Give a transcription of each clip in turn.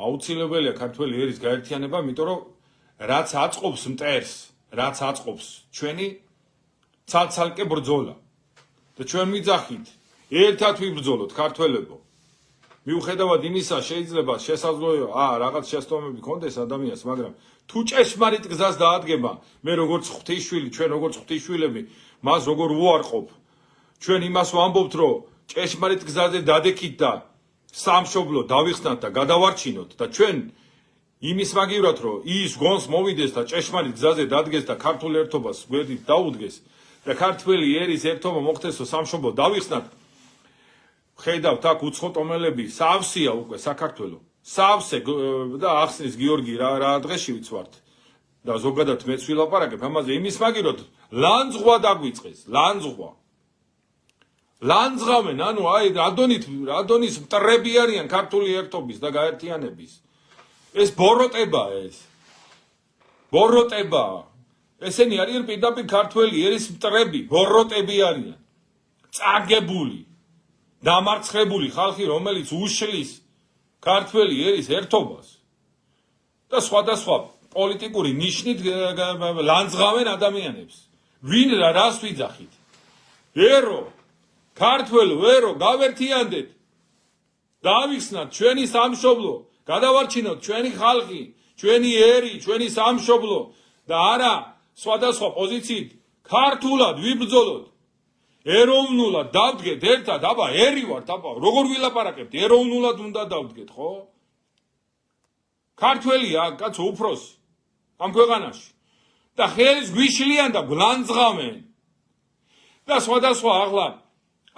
აუცილებელია ქართველი ერის გაერთიანება, იმიტომ რომ რაც აწყობს მტერს, რაც აწყობს ჩვენი ცალ-ცალკე ბრძოლა. და ჩვენ ვიძახით, ერთად ვიბრძოლოთ ქართველებო. მიუხედავად იმისა, შეიძლება შესაძლოა რაღაც შეცდომები ქონდეს ადამიანს, მაგრამ თუ ჭეშმარიტ გზას დაადგება, მე როგორც ღვთისშვილი, ჩვენ როგორც ღვთისშვილები, მას როგორ უარყოფ. ჩვენ იმას ვამბობთ, რომ ჭეშმარიტ გზაზე დადექით და სამშობლო დავიხსნათ და გადავარჩინოთ და ჩვენ იმის მაგივრად, რომ ის გონს მოვიდეს და ჭეშმარიტ გზაზე დადგეს და ქართულ ერთობას გვერდით დაუდგეს და ქართველი ერის ერთობა მოხდესო სამშობლო დავიხსნათ. ხედავთ აქ უცხოტომელები, სავსეა უკვე საქართველო. სავსე და ახსნის გიორგი რა დღეში ვიცვართ. და ზოგადად მეც ვილაპარაკებ ამაზე იმის მაგივრად ლანძღვა დაგვიწყეს, ლანძღვა. ლანძღავენ, ანუ აი რადონის მტრები არიან ქართული ერთობის და გაერთიანების. ეს ბოროტებაა ეს. ბოროტებაა. ესენი არიან პირდაპირ ქართველი ერის მტრები, ბოროტები არიან. წაგებული, დამარცხებული ხალხი, რომელიც უშლის ქართველი ერის ერთობას და სხვადასხვა პოლიტიკური ნიშნით ლანძღავენ ადამიანებს. ვინ რას ვიძახით? ერო ქართველო, ერო გავერთიანდეთ. დავიხსნათ ჩვენი სამშობლო, გადავარჩინოთ ჩვენი ხალხი, ჩვენი ერი, ჩვენი სამშობლო და არა სხვადასხვა პოზიციით ქართულად ვიბრძოლოთ. ეროვნულად დავდგეთ ერთად, აბა ერი ვართ, აბა როგორ ვილაპარაკებთ? ეროვნულად უნდა დავდგეთ, ხო? ქართველია კაცო უფროსი ამ ქვეყანაში და ხელს გვიშლიან და გლანძღავენ და სხვადასხვა ახლა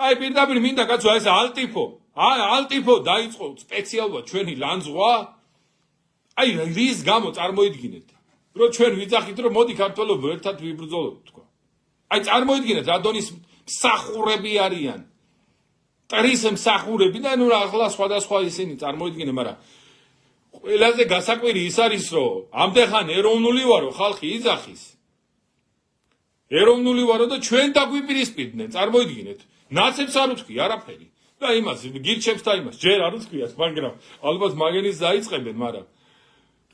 აი პირდაპირ მინდა კაცო ეს ალტიფო დაიწყო სპეციალურად ჩვენი ლანძღვა აი რის გამო წარმოიდგინეთ რომ ჩვენ ვიძახით რომ მოდი ქართველებო ერთად ვიბრძოლოთ თქვა აი წარმოიდგინეთ რადონის მსახურები არიან ტრის მსახურები და ნუ ახლა სხვადასხვა ისინი წარმოიდგინე მაგრამ ყველაზე გასაკვირი ის არის რომ ამდენხან ეროვნული ვარო ხალხი იძახის ეროვნული ვარო და ჩვენ დაგვიპირისპირდნენ წარმოიდგინეთ ნაცებს არ უთქვი არაფერი და იმას გირჩევს და იმას ჯერ არ უთქვიათ მაგრამ ალბათ მაგენის დაიწყებენ მაგრამ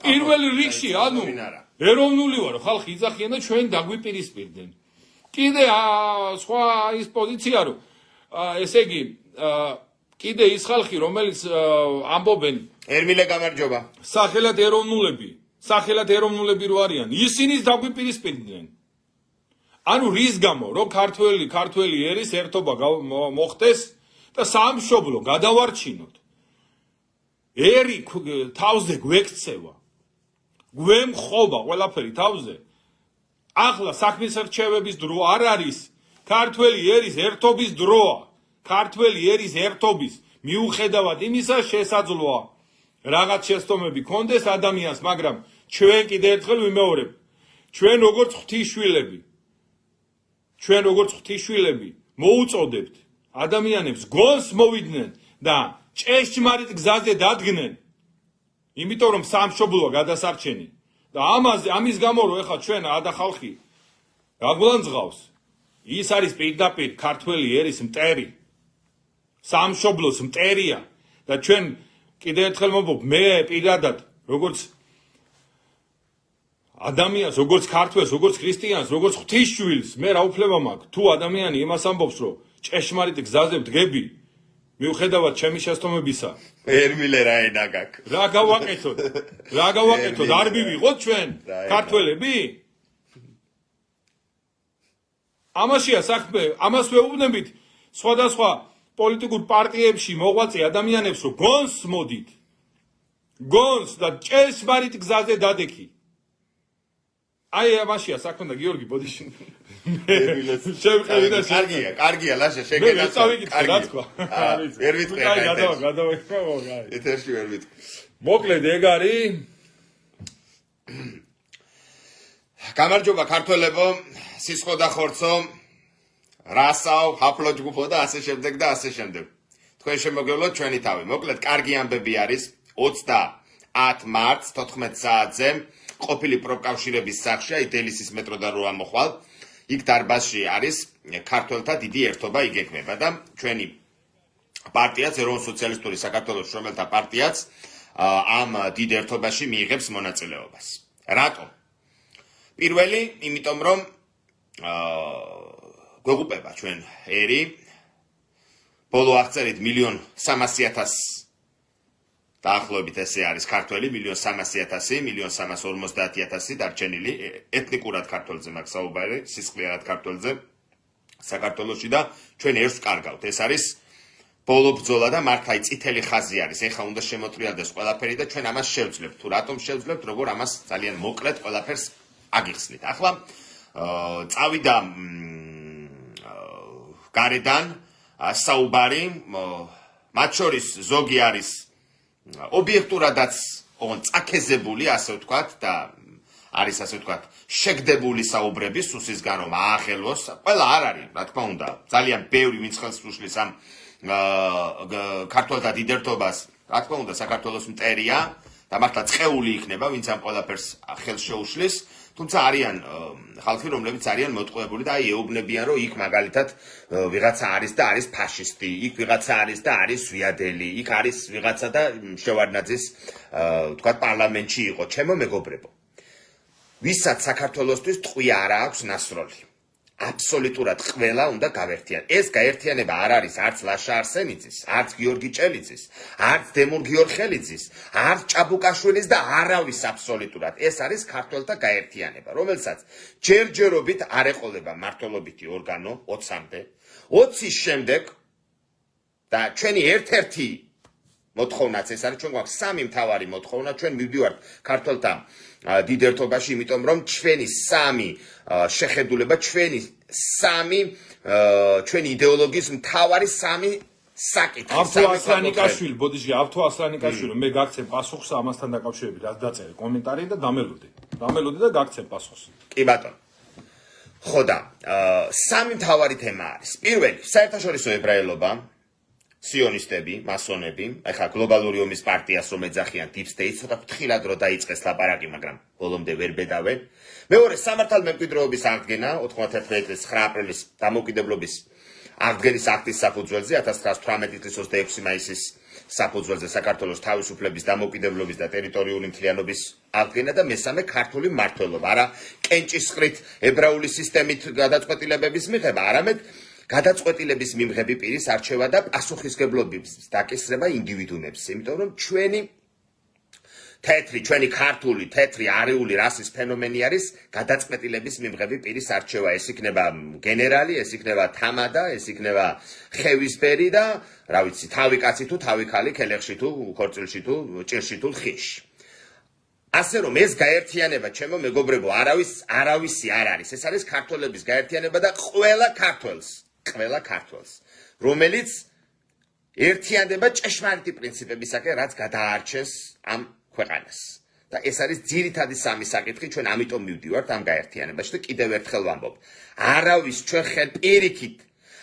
პირველი რიგში ანუ ეროვნული ვარო ხალხი იძახიან და ჩვენ დაგვიპირისპირდნენ კიდე სხვა ის პოზიცია რომ ესე იგი კიდე ის ხალხი რომელიც ამბობენ ერმილე გამარჯობა სახელად ეროვნულები რო არიან ისინიც დაგვიპირისპირდნენ ანუ რის გამო რომ ქართველი ერის ერთობა მოხდეს და სამშობლო გადავარჩინოთ ერი თავზე გვექცევა გვემხობა ყველაფერი თავზე ახლა საქმის რჩევების დრო არ არის ქართველი ერის ერთობის დროა ქართველი ერის ერთობის მიუხედავად იმისა შესაძლოა რაღაც შეცდომები ქონდეს ადამიანს მაგრამ ჩვენ კიდე ერთხელ ვიმეორებ ჩვენ როგორც ღვთისშვილები მოუწოდებთ ადამიანებს გონს მოვიდნენ და ჭეშმარიტ გზაზე დადგნენ იმიტომ რომ სამშობლოა გადასარჩენი და ამის გამო რომ ეხლა ჩვენ ადა ხალხი გაგვლანძღავს ის არის პირდაპირ ქართველი ერის მტერი სამშობლოს მტერია და ჩვენ კიდე ერთხელ მომბობ მე პირადად როგორც ადამიანს როგორც ქართველს როგორც ქრისტიანს როგორც ღვთისშვილს მე რა უფლება მაქვს თუ ადამიანი იმას ამბობს რომ ჭეშმარიტ გზაზე ვდგები მიუხედავად ჩემი შეცდომებისა ერმილე რა ენა გაქვს რა გავაკეთოთ არ მივიღოთ ჩვენ ქართველები ამაშია საქმე ამას ვეუბნებით სხვადასხვა პოლიტიკურ პარტიებში მოღვაწე ადამიანებს რომ გონს მოდით გონს და ჭეშმარიტ გზაზე დადექი აი ამაშია საქმე და გიორგი ბოდიში შევყევი და კარგია ლაშა შეგენა კარგი რა თქვა ვერ ვიტყვი აი გადავა ეთერში ვერ ვიტყვი მოკლედ ეგ არის გამარჯობა ქართველებო სისხლო და ხორცო რასაო ჰაფლო ჯგუფო და ასე შემდეგ და ასე შემდეგ თქვენ შემოგევლოთ ჩვენი თავი მოკლედ კარგი ამბები არის 30 მარტს 14 საათზე ყოფილი პროფკავშირების სახლში აი დელისის მეტრო და როა მოხვალ იქ დარბაზში არის ქართველთა დიდი ერთობა იგეგმება და ჩვენი პარტიაც ეროვნულ სოციალისტური საქართველოს შრომელთა პარტიაც ამ დიდ ერთობაში მიიღებს მონაწილეობას. რატომ? პირველი, იმიტომ რომ გვეღუპება ჩვენ ერი ბოლო აღწერით 1,300,000 დაახლოებით ესე არის ქართველი 1,300,000, 1,350,000 დარჩენილი ეთნიკურად ქართველზე მაქვს საუბარი, სისხლიერად ქართველზე საქართველოში და ჩვენ ერთს კარგავთ. ეს არის ბოლო ბრძოლა და მართლა წითელი ხაზი არის. ეხლა უნდა შემოტრიალდეს ყველაფერი და ჩვენ ამას შევძლებთ. თუ რატომ შევძლებთ, როგორ ამას ძალიან მოკლედ ყველაფერს აგიხსნით. ახლა წავიდა გარედან საუბარი, მათ შორის ზოგი არის ობიექტურადაც წაქეზებული, ასე ვთქვათ და არის ასე ვთქვათ შეგდებული საუბრები სუსისგან რომ ააღელოს. ყველა არ არის, რა თქმა უნდა, ძალიან ბევრი ვინც ხელს უშლის ამ ქართველთა დიდ ერთობას, რა თქმა უნდა, საქართველოს მტერია და მართლა წეული იქნება, ვინც ამ ყველაფერს ხელს შეუშლის. თუმცა არიან ხალხი, რომლებიც არიან მოტყუებული და ეუბნებიან, რომ იქ მაგალითად ვიღაცა არის და არის ფაშისტი, იქ ვიღაცა არის და არის ზვიადელი, იქ არის ვიღაცა და შევარდნაძის ვთქვათ პარლამენტში იყო. ჩემო მეგობრებო, ვისაც საქართველოსთვის ტყვია არ აქვს ნასროლი. აბსოლუტურად ყველა უნდა გავერთიან. ეს გაერთიანება არ არის არც ლაშა არსენიძის, არც გიორგი ჭელიძის, არც დემურ გიორხელიძის, არც ჭაბუკაშვილის და არავის აბსოლუტურად. ეს არის ქართველთა გაერთიანება, რომელსაც ჯერჯერობით არ ეყოლება მმართველობითი ორგანო 20-მდე. 20-ის შემდეგ და ჩვენი ერთ-ერთი მოთხოვნაც ეს არის, ჩვენ გვაქვს სამი მთავარი მოთხოვნა, ჩვენ მივდივართ ქართველთა დიდ ერთობაში, იმიტომ რომ ჩვენი სამი შეხედულება, ჩვენი იდეოლოგიის მთავარი სამი საკითხი. ავთო ასლანიკაშვილი, ბოდიში, ავთო ასლანიკაშვილი, მე გაგცემ პასუხს ამასთან დაკავშირებით, რაც დაწერე კომენტარი და დამელოდი და გაგცემ პასუხს. კი ბატონო. ხო და სამი მთავარი თემა არის. პირველი, საერთაშორისო ებრაელობა, სიონისტები, მასონები, ეხლა გლობალური ომის პარტიას რომ ეძახიან Deep State, ცოტა ფრთხილად რო დაიწყეს ლაპარაკი, მაგრამ ბოლომდე ვერ ბედავენ. მეორე, სამართალმემკვიდრეობის აღდგენა 94 წლის 9 აპრილის დამოუკიდებლობის აღდგენის აქტის საფუძველზე 1918 წლის 26 მაისის საფუძველზე საქართველოს თავისუფლების, დამოუკიდებლობის და ტერიტორიული მთლიანობის აღდგენა და მესამე ქართული მმართველობა, არა კენჭისყრით ებრაული სისტემით გადაწყვეტილებების მიღება, არამედ გადაწყვეტილების მიმღები პირის არჩევა და პასუხისგებლობის დაკისრება ინდივიდუნებს, იმიტომ რომ ჩვენი ქართული, თეთრი, არიული რასის ფენომენი არის გადაწყვეტილების მიმღები პირის არჩევა. ეს იქნება გენერალი, ეს იქნება თამადა, ეს იქნება ხევისბერი და რა ვიცი, თავი კაცი თუ თავი ქალი, ქელეხში თუ ქორწილში თუ ჭირში თუ ხიში. ასე რომ ეს გაერთიანება, ჩემო მეგობრებო, არავისი არ არის. ეს არის ქართველების გაერთიანება და ყველა ქართველს, რომელიც ერთიანდება ჭეშმარიტი პრინციპებისაკენ, რაც გადაარჩენს ამ ქვეყანას. და ეს არის ძირითადი სამი საკითხი, ჩვენ ამიტომ მივდივართ ამ გაერთიანებაში და კიდევ ერთხელ ვამბობ, არავის ჩვენ ხელპირიქით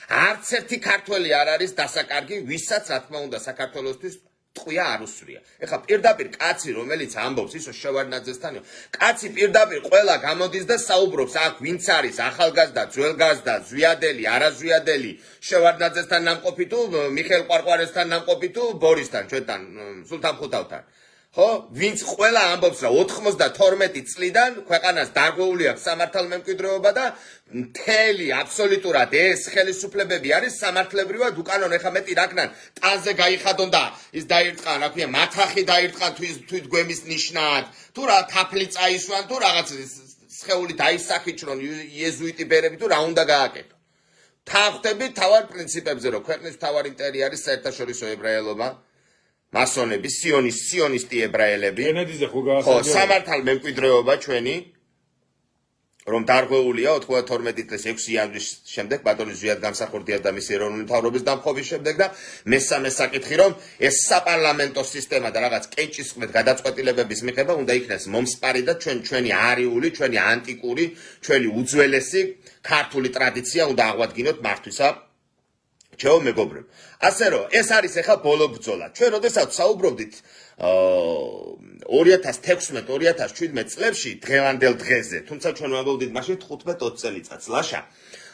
არც ერთი ქართველი არ არის დასაკარგი, ვისაც რა თქმა უნდა საქართველოსთვის ტყვია არ უსვრია. ეხლა პირდაპირ კაცი, რომელიც ამბობს ისო შევარდნაძესთან, კაცი პირდაპირ ყველა გამოდის და საუბრობს, აქ ვინც არის ახალგაზრდა, ძველგაზრდა, ზვიადელი, არაზვიადელი, შევარდნაძესთან ნამყოფი თუ მიხეილ ყვარყვარესთან ნამყოფი თუ ბორისთან, ჩვენთან, სულთან ხუთავთან. ხო, ვინც ყველა ამბობს, რომ 92 წლიდან ქვეყანას დარღვეული აქვს სამართალმემკვიდრეობა და მთელი აბსოლუტურად ეს ხელისუფლებები არის სამართლებრივად უკანონო. ეხლა მეტი რაკნან ტანზე გაიხადონ და ის დაირტყან, რა ქვია, მათრახი დაირტყან თვითგვემის ნიშნად, თუ რა თაფლი წაისვან, თუ რაღაც სხეული დაისახიჭრონ იეზუიტი ბერები თუ რა უნდა გააკეთო. თანხმდებით თავარ პრინციპებზე, რომ ქვეყნის მთავარი მტერი არის საერთაშორისო ებრაელობა, მასონები, სიონისტი ებრაელები, ხო, სამართალმემკვიდრეობა ჩვენი, რომ დარღვეულია 92 წლის 6 იანვრის შემდეგ ბატონი ზვიად გამსახურდია და მისი ეროვნული მთავრობის დამხობის შემდეგ და მესამე საკითხი, რომ ეს საპარლამენტო სისტემა და რაღაც კენჭისყრით გადაწყვეტილებების მიღება უნდა იქნეს მომსპარი და ჩვენი არიული, ჩვენი ანტიკური, ჩვენი უძველესი ქართული ტრადიცია უნდა აღვადგინოთ მართვისა. ჩემო მეგობრებო, ასე რომ ეს არის ახლა ბოლო ბრძოლა. ჩვენ როდესაც საუბრობდით 2016-2017 წლებში დღევანდელ დღეზე, თუმცა ჩვენ ვამბობდით მაშინ 15-20 წელიწადს, ლაშა.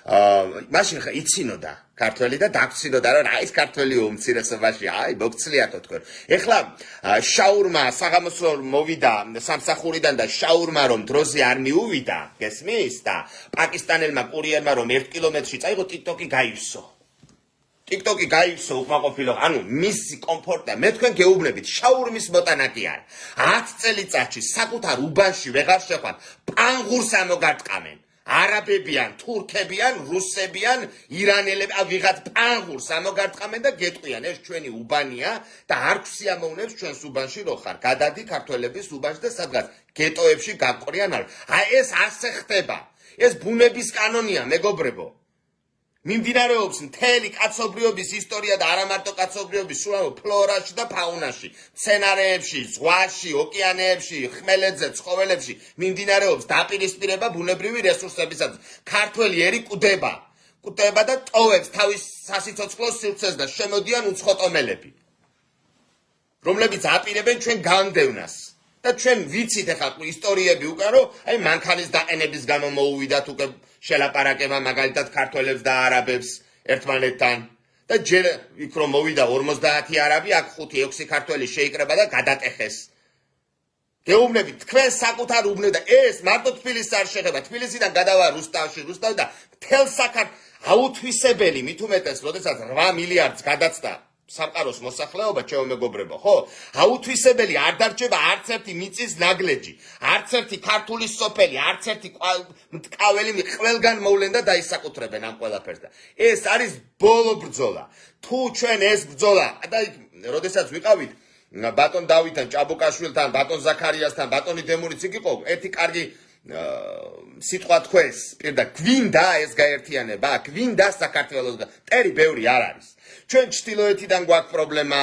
მაშინ ხა იცინოდა ქართველი და დაგცინოდა რომ აი ეს ქართველი უმცირესობაში აი მოგცლიათო თქვენ ეხლა შაურმა საღამოსო მოვიდა სამსახურიდან და შაურმა რომ დროზე არ მიუვიდა გესმის და პაკისტანელმა კურიერმა რომ 1 კილომეტრში წაიღო TikTok-ი გაივსო TikTok-ი გაივსო უკმაყოფილო ანუ მისი კომფორტა მე თქვენ გეუბნებით შაურმის მოტანა კი არა 10 წელიწადში საკუთარ უბანში ვეღარ შეხვან პანგურს ამოგარტყამენ არაბებიან, თურქებიან, რუსებიან, ირანელები, ვიღაც პანგურს ამოგარტყამენ და გეტყვიან, ეს ჩვენი უბანია და არ გვსიამოვნებს ჩვენს უბანში რო ხარ. გადადი ქართველების უბანში და სადღაც გეტოებში გაყრიან არ. აი ეს ასე ხდება. ეს ბუნების კანონია, მეგობრებო. მიმდინარეობს მთელი კაცობრიობის ისტორია და არა მარტო კაცობრიობის, სულ ფლორაში და ფაუნაში, სცენარეებში, ზღვაში, ოკეანეებში, ხმელეთზე, ცხოველებში მიმდინარეობს დაპირისპირება ბუნებრივი რესურსებისათვის. ქართველი ერი კვდება და ტოვებს თავის სასიცოცხლო სივრცეს და შემოდიან უცხოტომელები, რომლებიც აპირებენ ჩვენ განდევნას. და ჩვენ ვიცით ახლა ისტორიები უკან რომ აი მანქანის დაყენების გამო მოუვიდათ უკვე შელაპარაკება მაგალითად ქართველებს და არაბებს ერთმანეთთან და ჯერ იქ რომ მოვიდა 50 არაბი აქ 5-6 ქართველი შეიკრება და გადატეხეს გეუბნებით თქვენ საკუთარ უბნე და ეს მარტო თბილისს არ შეხება თბილისიდან გადავა რუსთავში და მთელ საქართველოს აუთვისებელი მით უმეტეს როდესაც 8 მილიარდს გადაცდა სამყაროს მოსახლეობა ჩემო მეგობრებო ხო აუთვისებელი არ დარჩება არც ერთი მიწის ნაგლეჯი არც ერთი ქართული სოფელი არც ერთი მტკაველი ყველგან მოვლენ და დაისაკუთრებენ ამ ყველაფერს და ეს არის ბოლო ბრძოლა თუ ჩვენ ეს ბრძოლა და როდესაც ვიყავით ბატონ დავითთან ჭაბუკაშვილთან ბატონ ზაქარიასთან ბატონი დემურიც იქ იყო ერთი კარგი სიტყვა თქვენს პირდა გვინდა ეს გაერთიანება გვინდა საქართველოს ტერი ბევრი არ არის ჩვენ ჩtildeოეთიდან გვაქვს პრობლემა,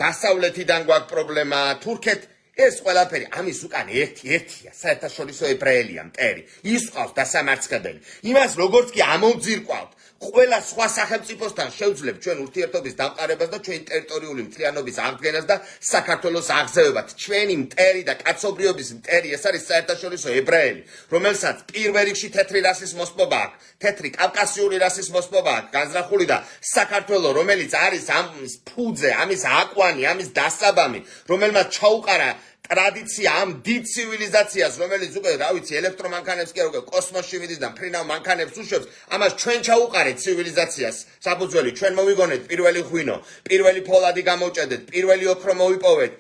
დასავლეთიდან გვაქვს პრობლემა, თურქეთ ეს ყველაფერი ამის უკან ერთია, საერთაშორისო ებრაელია მტერი. ის ყავს დასამარცხებელი. იმას როგორც კი ამოვძირკვავთ, ყველა სხვა სახელმწიფოსთან შევძლებთ ჩვენ ურთიერთობის დამყარებას და ჩვენი ტერიტორიული მთლიანობის აღდგენას და საქართველოს აღზევებას. ჩვენი მტერი და კაცობრიობის მტერი ეს არის საერთაშორისო ებრაელი, რომელსაც პირველ რიგში თეთრი რასის მოსპობა აქვს, თეთრი კავკასიური რასის მოსპობა აქვს, განზრახული და საქართველოს, რომელიც არის ამის ფუძე, ამის აკვანი, ამის დასაბამი, რომელმაც ჩაუყარა ტრადიცია ამ დიდ ცივილიზაციას, რომელიც უკვე, რა ვიცი, ელექტრომანქანებს კი არ უკვე კოსმოსში მიდის და მფრინავ მანქანებს უშვებს, ამას ჩვენ ჩაუყარეთ ცივილიზაციას. საფუძველი ჩვენ მოვიგონეთ პირველი ღვინო, პირველი ფოლადი გამოვჭედეთ, პირველი ოქრო მოვიპოვეთ,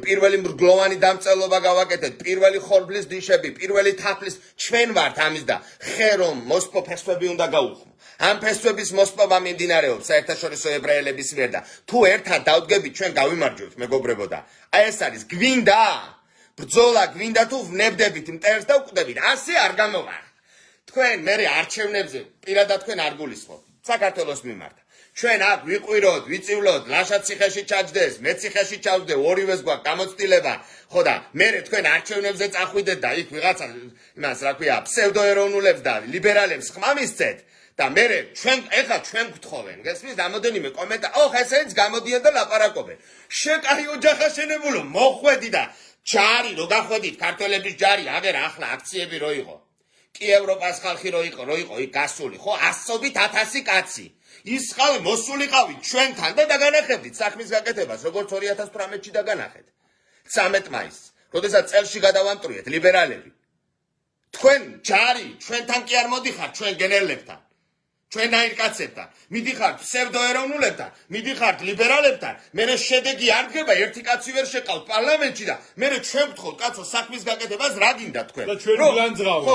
პირველი მრგლოვანი დამწერლობა გავაკეთეთ, პირველი ხორბლის ნიშები, პირველი თაფლის ჩვენ ვართ ამის და ხე რომ მოსპო ფესვები უნდა გაუხმო. ამ ფესვების მოსპობა მიმდინარეობს საერთაშორისო ებრაელების მიერ და თუ ერთად დავდგებით ჩვენ გავიმარჯვებთ მეგობრებო და აი ეს არის გვინდა ბრძოლა გვინდა თუ ვნებდებით მტერს და ვკვდებით ასე არ გამოვა თქვენ მე არჩევნებზე პირადად თქვენ არ გულისხმობთ საქართველოს მიმართ ჩვენ აქ ვიყვიროთ ვიწივლოთ ლაშა ციხეში ჩაჯდეს მე ციხეში ჩავდე ორივეს გვაქვს გამოცდილება ხო და მე თქვენ არჩევნებზე წახვიდეთ და იქ ვიღაცა იმას რა ქვია ფსევდოეროვნულებს და ლიბერალებს ხმამისცეთ და მე ეხლა ჩვენ გთხოვენ გესმის რამოდენიმე კომენტარი ოხ ესეც გამოდიან და ლაპარაკობენ შეკარი ოჯახაშენებულო მოხვედი და ჯარი რო გახვედით ქართველების ჯარი აგერ ახლა აქციები რო იყო კი ევროპას ხალხი რო იყო იქ გასული ხო ასობით 1000 კაცი ის ხალხი მოსულიყავით ჩვენთან და დაგანახებდით საქმის გაკეთებას როგორც 2018-ში დაგანახეთ 13 მაისს როდესაც წელში გადავამტვრიეთ ლიბერალები თქვენ ჯარი ჩვენთან კი არ მოდიხართ ჩვენ გენერლებთან ჩვენ აირ კაცებთან მიდიხართ ფსევდოეროვნულებთან მიდიხართ ლიბერალებთან მე შედეგი არ დგება ერთი კაცი ვერ შეყავთ პარლამენტში და მე ჩვენ გთხოვთ კაცო საქმის გაკეთებას რა გინდა თქვენ და ჩვენ გლანძღავთ ხო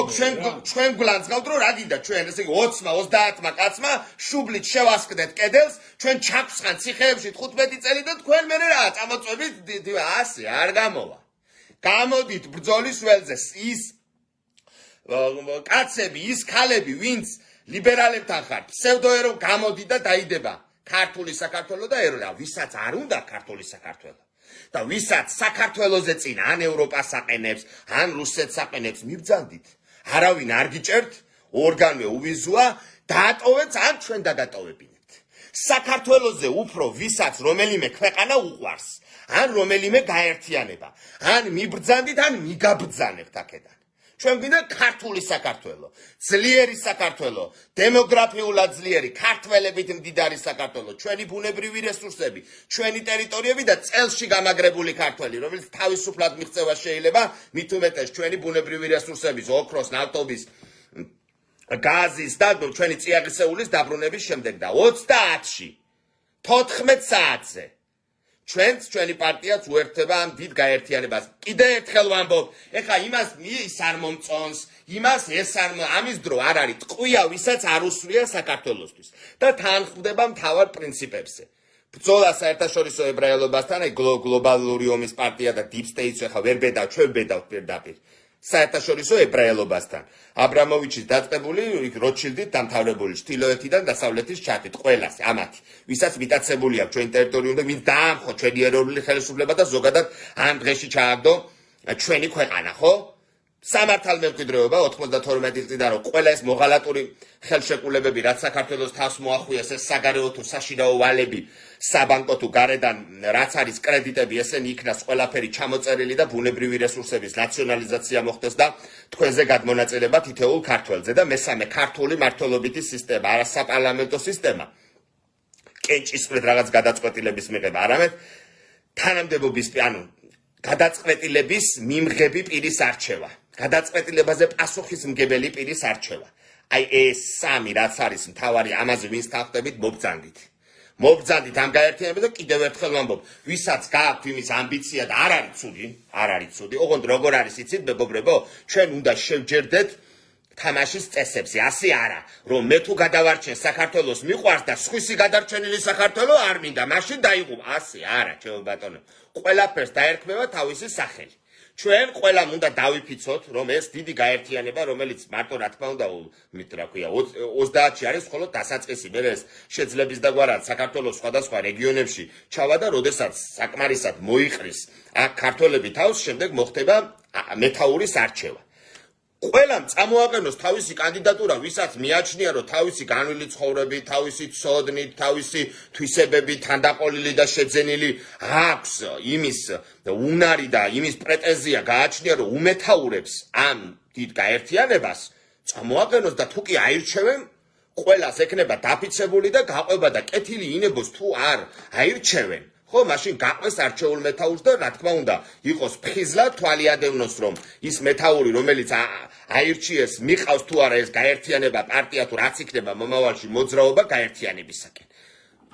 ჩვენ გლანძღავთ რომ რა გინდა ჩვენ ესე იგი 20-მა 30-მა კაცმა შუბლით შევასკდეთ კედელს ჩვენ ჩაგვსხან ციხეებში 15 წელი და თქვენ მე რა წამოწვევით ასე არ გამოვა გამოდით ბრძოლის ველზე ის კაცები ის ქალები ვინც ლიბერალებთან ხართ, ფსევდოერო გამოდი და დაიდება ქართული საქართველო და ეროვნა, ვისაც არ უნდა ქართული საქართველო. და ვისაც საქართველოზე წინ ან ევროპას აყენებს, ან რუსეთს აყენებს, მიბრძანდით. არავინ არ გიჭერთ, ორგანვე უვიზუა, დაატოვეთ ან ჩვენ დაგატოვებინეთ. საქართველოზე უფრო ვისაც რომელიმე ქვეყანა უყვარს, ან რომელიმე გაერთიანება, ან მიბრძანდით, ან მიგაბრძანებთ აქედან. ჩვენ გვინდა ქართული საქართველო, ძლიერი საქართველო, დემოგრაფიულად ძლიერი, ქართველებით მდიდარი საქართველო, ჩვენი ბუნებრივი რესურსები, ჩვენი ტერიტორიები და წელში გამაგრებული ქართველი, რომელიც თავისუფლად მიღწევა შეიძლება, მით უმეტეს ჩვენი ბუნებრივი რესურსების, ოქროს, ნავთობის, გაზის და ჩვენი წიაღისეულის დაბრუნების შემდეგ და 30-ში 14 საათზე ჩვენი პარტიაც უერთდება ამ დიდ გაერთიანებას. კიდე ერთხელ ვამბობ, ეხა იმას ის არ მომწონს, იმას ეს არ ამის დრო არ არის, ტყვია ვისაც არ უსვია საქართველოსთვის და თან ხვდება მთავარ პრინციპებზე. ბრძოლა საერთაშორისო ებრაელობასთან, აი გლობალური ომის პარტია და deep state-ს ეხა ვერ ბედავ, ჩვენ ვბედავთ პირდაპირ. საერთაშორისო ებრაელობასთან. აბრამოვიჩის დაწყებული, როთშილდით დამთავრებული, ჩრდილოეთიდან დასავლეთის ჩათით, ყველას, ამათი, ვისაც მიტაცებული აქვს ჩვენი ტერიტორიუმი და ვინც დაამხო ჩვენი ეროვნული ხელისუფლება და ზოგადად ამ დღეში ჩააგდო ჩვენი ქვეყანა, ხო? სამართალმემკვიდრეობა 92 წლიდან რომ ყველა ეს მოღალატური ხელშეკრულებები, რაც საქართველოს თავს მოახუიეს, ეს საგარეო თუ საშინაო ვალები, საბანკო თუ გარედან რაც არის კრედიტები, ესენი იქნას ყველაფერი ჩამოწერილი და ბუნებრივი რესურსების ნაციონალიზაცია მოხდეს და თქვენზე გადმონაწილება თითოეულ ქართველზე და მესამე ქართული მართლობითი სისტემა, არა საპარლამენტო სისტემა. კენჭისყრით რაღაც გადაწყვეტილების მიღება, არამედ თანამდებობის, ანუ გადაწყვეტილების მიმღები პირის არჩევა. გადაწყვეტილებაზე პასუხისმგებელი პირის არჩევა. აი ეს სამი რაც არის მთავარი, ამაზე ვინც თანხმდებით, მობრძანდით. მობრძანდით ამ გაერთიანებას და კიდევ ერთხელ ვამბობ, ვისაც გააქვთ იმის ამბიცია და არ არის ცუდი, ოღონდ როგორ არის იცით, მეგობრებო, ჩვენ უნდა შევჯერდეთ თამაშის წესებზე, ასე არა, რომ მე თუ გადავარჩენ საქართველოს მიყვარს და სხვისი გადარჩენილი საქართველო არ მინდა, მაშინ დაიღუპ, ასე არა, ჩემო ბატონო. ყველაფერს დაერქმევა თავისი სახელი. ჩვენ ყველამ უნდა დავიფიცოთ, რომ ეს დიდი გაერთიანება, რომელიც მარტო რა თქმა უნდა, რა ქვია, 30-ში არის მხოლოდ დასაწყისი, მე ეს შეძლების დაგვარად საქართველოს სხვადასხვა რეგიონებში ჩავა და როდესაც საკმარისად მოიყრის აქ ქართველები თავს, შემდეგ მოხდება მეთაურის არჩევა. ყველამ წამოაყენოს თავისი კანდიდატურა, ვისაც მიაჩნია, რომ თავისი განვლილი ცხოვრებით, თავისი ცოდნით, თავისი თვისებებით, თანდაყოლილი და შეძენილი აქვს იმის უნარი და იმის პრეტენზია გააჩნია, რომ უმეთაურებს ამ დიდ გაერთიანებას, წამოაყენოს და თუ კი აირჩევენ, ყველას ექნება დაფიცებული და გაყვება და კეთილი ინებოს თუ არ აირჩევენ. ხო, მაშინ გაყვეს არჩეულ მეთაურს და რა თქმა უნდა, იყოს ფხიზლად თვალი ადევნოს, რომ ის მეთაური, რომელიც აირჩიეს, მიყავს თუ არა ეს გაერთიანება, პარტია თუ რაც იქნება მომავალში მოძრაობა გაერთიანებისაკენ.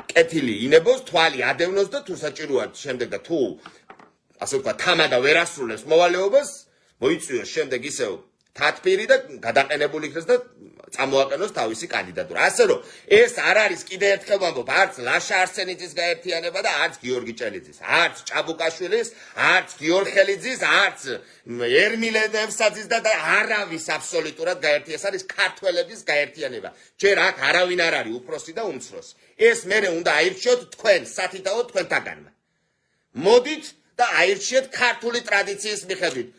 კეთილი ინებოს, თვალი ადევნოს და თუ საჭიროა შემდეგ და თუ ასე ვთქვა, თამადა ვერ ასრულებს მოვალეობას, მოიწვიოს შემდეგ ისევ თათბირი და გადაყენებული იქნას და წამოაყენოს თავისი კანდიდატურა. ასე რომ ეს არ არის კიდე ერთხელ ვამბობ, არც ლაშა არსენიძის გაერთიანება და არც გიორგი ჭელიძის, არც ჭაბუკაშვილის, არც გიორხელიძის, არც ერმილე ნევსაძის და არავის აბსოლუტურად გაერთიანება. ეს არის ქართველების გაერთიანება. ჯერ აქ არავინ არ არის უფროსი და უმცროსი. ეს მერე უნდა აირჩიოთ თქვენ, სათითაოდ თქვენთაგანმა. მოდით და აირჩიეთ ქართული ტრადიციის მიხედვით.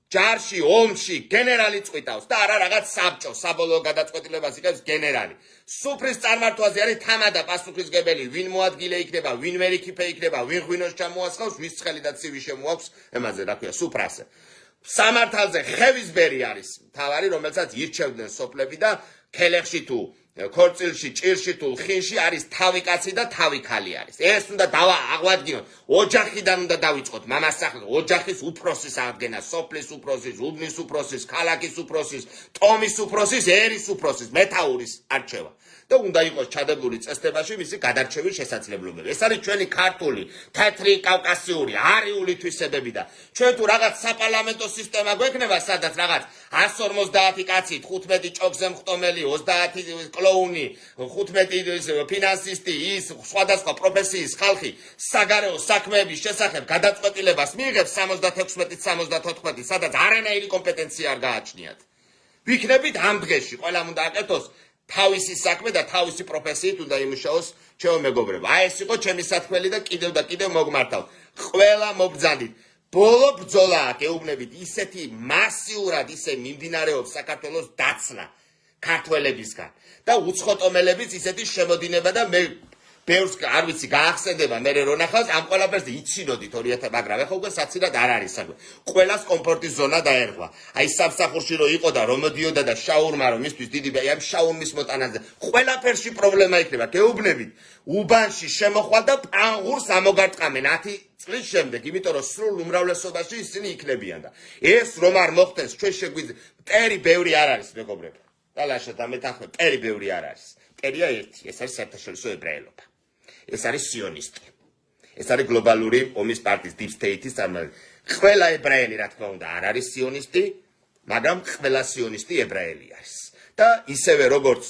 ჯარში, ომში, გენერალი წვიტავს და არა რაღაც საბჭო, საბოლოო გადაწყვეტილებას იღებს გენერალი. სუფრის წარმართვაზე არის თამადა პასუხისგებელი, ვინ მოადგილე იქნება, ვინ მერიქიფე იქნება, ვინ ღვინოს ჩამოასხავს, ვის ცხელი და ცივი შემოაქვს, ემაზე რა ქვია, სუფრაზე. სამართალზე ხევისბერი არის მთავარი, რომელსაც ირჩევდნენ სოფლები და ქელეხში თუ ქორწილში, ჭირში თუ ხინში არის თავი კაცი და თავი ქალი არის. ეს უნდა აღვადგინოთ. ოჯახიდან უნდა დავიწყოთ. მამასახლ ოჯახის უფროსის აღდგენა, სოფლის უფროსის, უბნის უფროსის, ქალაქის უფროსის, ტომის უფროსის, ერის უფროსის, მეთაურის არჩევა. და უნდა იყოს ჩადებული წესდებაში მისი გადარჩევის შესაძლებლობები. ეს არის ჩვენი ქართული, თეთრი, კავკასიური, არიული თვისებები და ჩვენ თუ რაღაც საპარლამენტო სისტემა გვექნება, სადაც რაღაც 150 კაცი, 15 ჭოგზე მხტომელი, 30 კლოუნი, 15 ფინანსისტი, ის სხვადასხვა პროფესიის ხალხი საგარეო საქმეების შესახებ გადაწყვეტილებას მიიღებს 76-74, სადაც არანაირი კომპეტენცია არ გააჩნიათ. ვიქნებით ამ დღეში, ყველამ უნდა აკეთოს თავისი საქმე და თავისი პროფესიით უნდა იმუშაოს, ჩემო მეგობრებო. აი ეს იყო ჩემი სათქმელი და კიდევ მოგმართავ. ყველა მობრძანდით. ბოლო ბრძოლა აქ ეუბნებით, ისეთი მასიურად ისე მიმდინარეობს საქართველოს დაცნა ქართველებისგან და უცხოტომელებიც ისეთი შემოდინება და მე ბევრს არ ვიცი გაახსენდება მე რო ნახავს ამ ყველაფერს იცინოდით 2000 მაგრამ ეხლა უკვე საცილად არ არის საქმე ყველას კომფორტის ზონა დაერღვა აი სამსახურში რო იყო და რომ მოდიოდა და შაურმა რომ მისთვის დიდი აი ამ შაურმის მოტანაზე ყველაფერში პრობლემა იქნება გეუბნებით უბანში შემოხვალ და პანგურს ამოგარტყამენ 10 წლის შემდეგ იმიტომ რომ სრულ უმრავლესობაში ისინი იქნებიან და ეს რომ არ მოხდეს ჩვენ შეგვიძლია პერი ბევრი არ არის მეგობრებო და ლაშა დამეთანხმე პერი ბევრი არ არის პერია ერთი ეს არის საერთაშორისო ებრაელობა ეს არის სიონისტი ეს არის გლობალური ომის პარტიის deep state-ის წარმომადგენელი ყველა ებრაელი რა თქმა უნდა არ არის სიონისტი მაგრამ ყველა სიონისტი ებრაელი არის და ისევე როგორც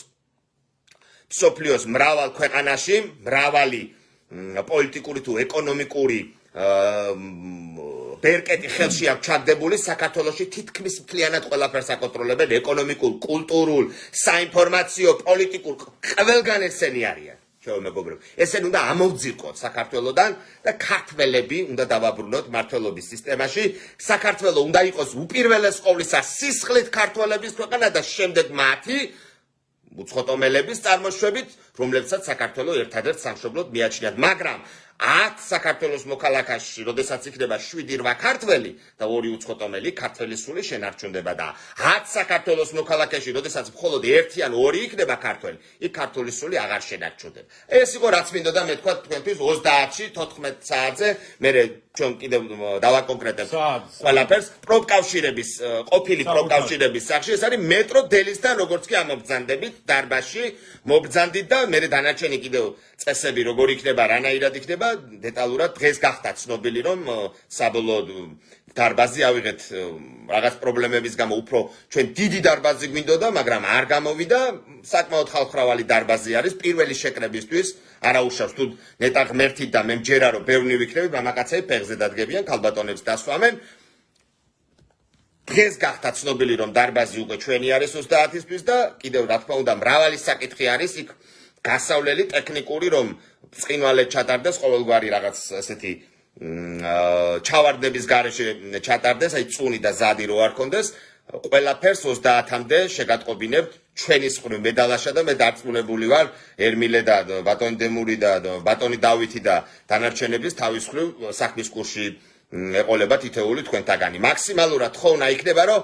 მსოფლიოს მრავალ ქვეყანაში მრავალი პოლიტიკური თუ ეკონომიკური ბერკეტი ხელში აქვს ჩაგდებული საქართველოში თითქმის მთლიანად ყველაფერს აკონტროლებენ ეკონომიკურ, კულტურულ, საინფორმაციო, პოლიტიკურ ყველგან ესენი არიან. Ჩვენ მეგობრებო, ესენ უნდა ამოვძირკოთ საქართველოდან და ქართველები უნდა დავაბრუნოთ მართლობის სისტემაში. საქართველო უნდა იყოს უპირველეს ყოვლისა სისხლით ქართველების ქვეყანა და შემდეგ მათი უცხოტომელების წარმოშვებით, რომლებსაც საქართველო ერთადერთ სამშობლოდ მიაჩნიათ, მაგრამ 10 საქართველოს მოქალაქეში, როდესაც იქნება 7-8 ქართველი და 2 უცხოტომელი, ქართველი სული შენარჩუნდება და 10 საქართველოს მოქალაქეში, როდესაც მხოლოდ 1 ან 2 იქნება ქართველი, იქ ქართული სული აღარ შენარჩუნდება. ეს იყო რაც მინდოდა მე თქვა თქვენთვის 30-ში 14 საათზე, მე ჩვენ კიდევ დავაკონკრეტებ ყველაფერს პროფკავშირების ყოფილი პროფკავშირების სახში ეს არის მეტრო დელისთან როგორც კი ამობრძანდებით დარბაზში მობრძანდით და მე დანარჩენი კიდევ წესები როგორ იქნება რანაირად იქნება დეტალურად დღეს გახდა ცნობილი რომ საბოლოოდ დარბაზი ავიღეთ რაღაც პრობლემების გამო უფრო ჩვენ დიდი დარბაზი გვინდოდა მაგრამ არ გამოვიდა საკმაოდ ხალხმრავალი დარბაზი არის პირველი შეკრებისთვის არაუშავს თუ ნეტა ღმერთით და მე მჯერა რომ ბევრი ვიქნები მამაკაცები ფეხზე დადგებიან ქალბატონებს დასვამენ დღეს გახდა ცნობილი რომ დარბაზი უკვე ჩვენი არის 30-ისთვის და კიდევ რა თქმა უნდა მრავალი საკითხი არის იქ გასავლელი ტექნიკური რომ წინვალედ ჩატარდეს ყოველგვარი რაღაც ესეთი ჩავარდნების გარეშე ჩატარდეს აი წუნი და ზადი რო არ კონდეს ყველაფერს 30-მდე შეგატყობინებთ ჩვენი სყრი მედალაშა და მე დარწმუნებული ვარ ერმილე და ბატონი დემური და ბატონი დავითი და დანარჩენების თავის მხრივ საქმის კურსში ეყოლება თითეული თქვენთაგანი მაქსიმალურად ხოვნა იქნება რომ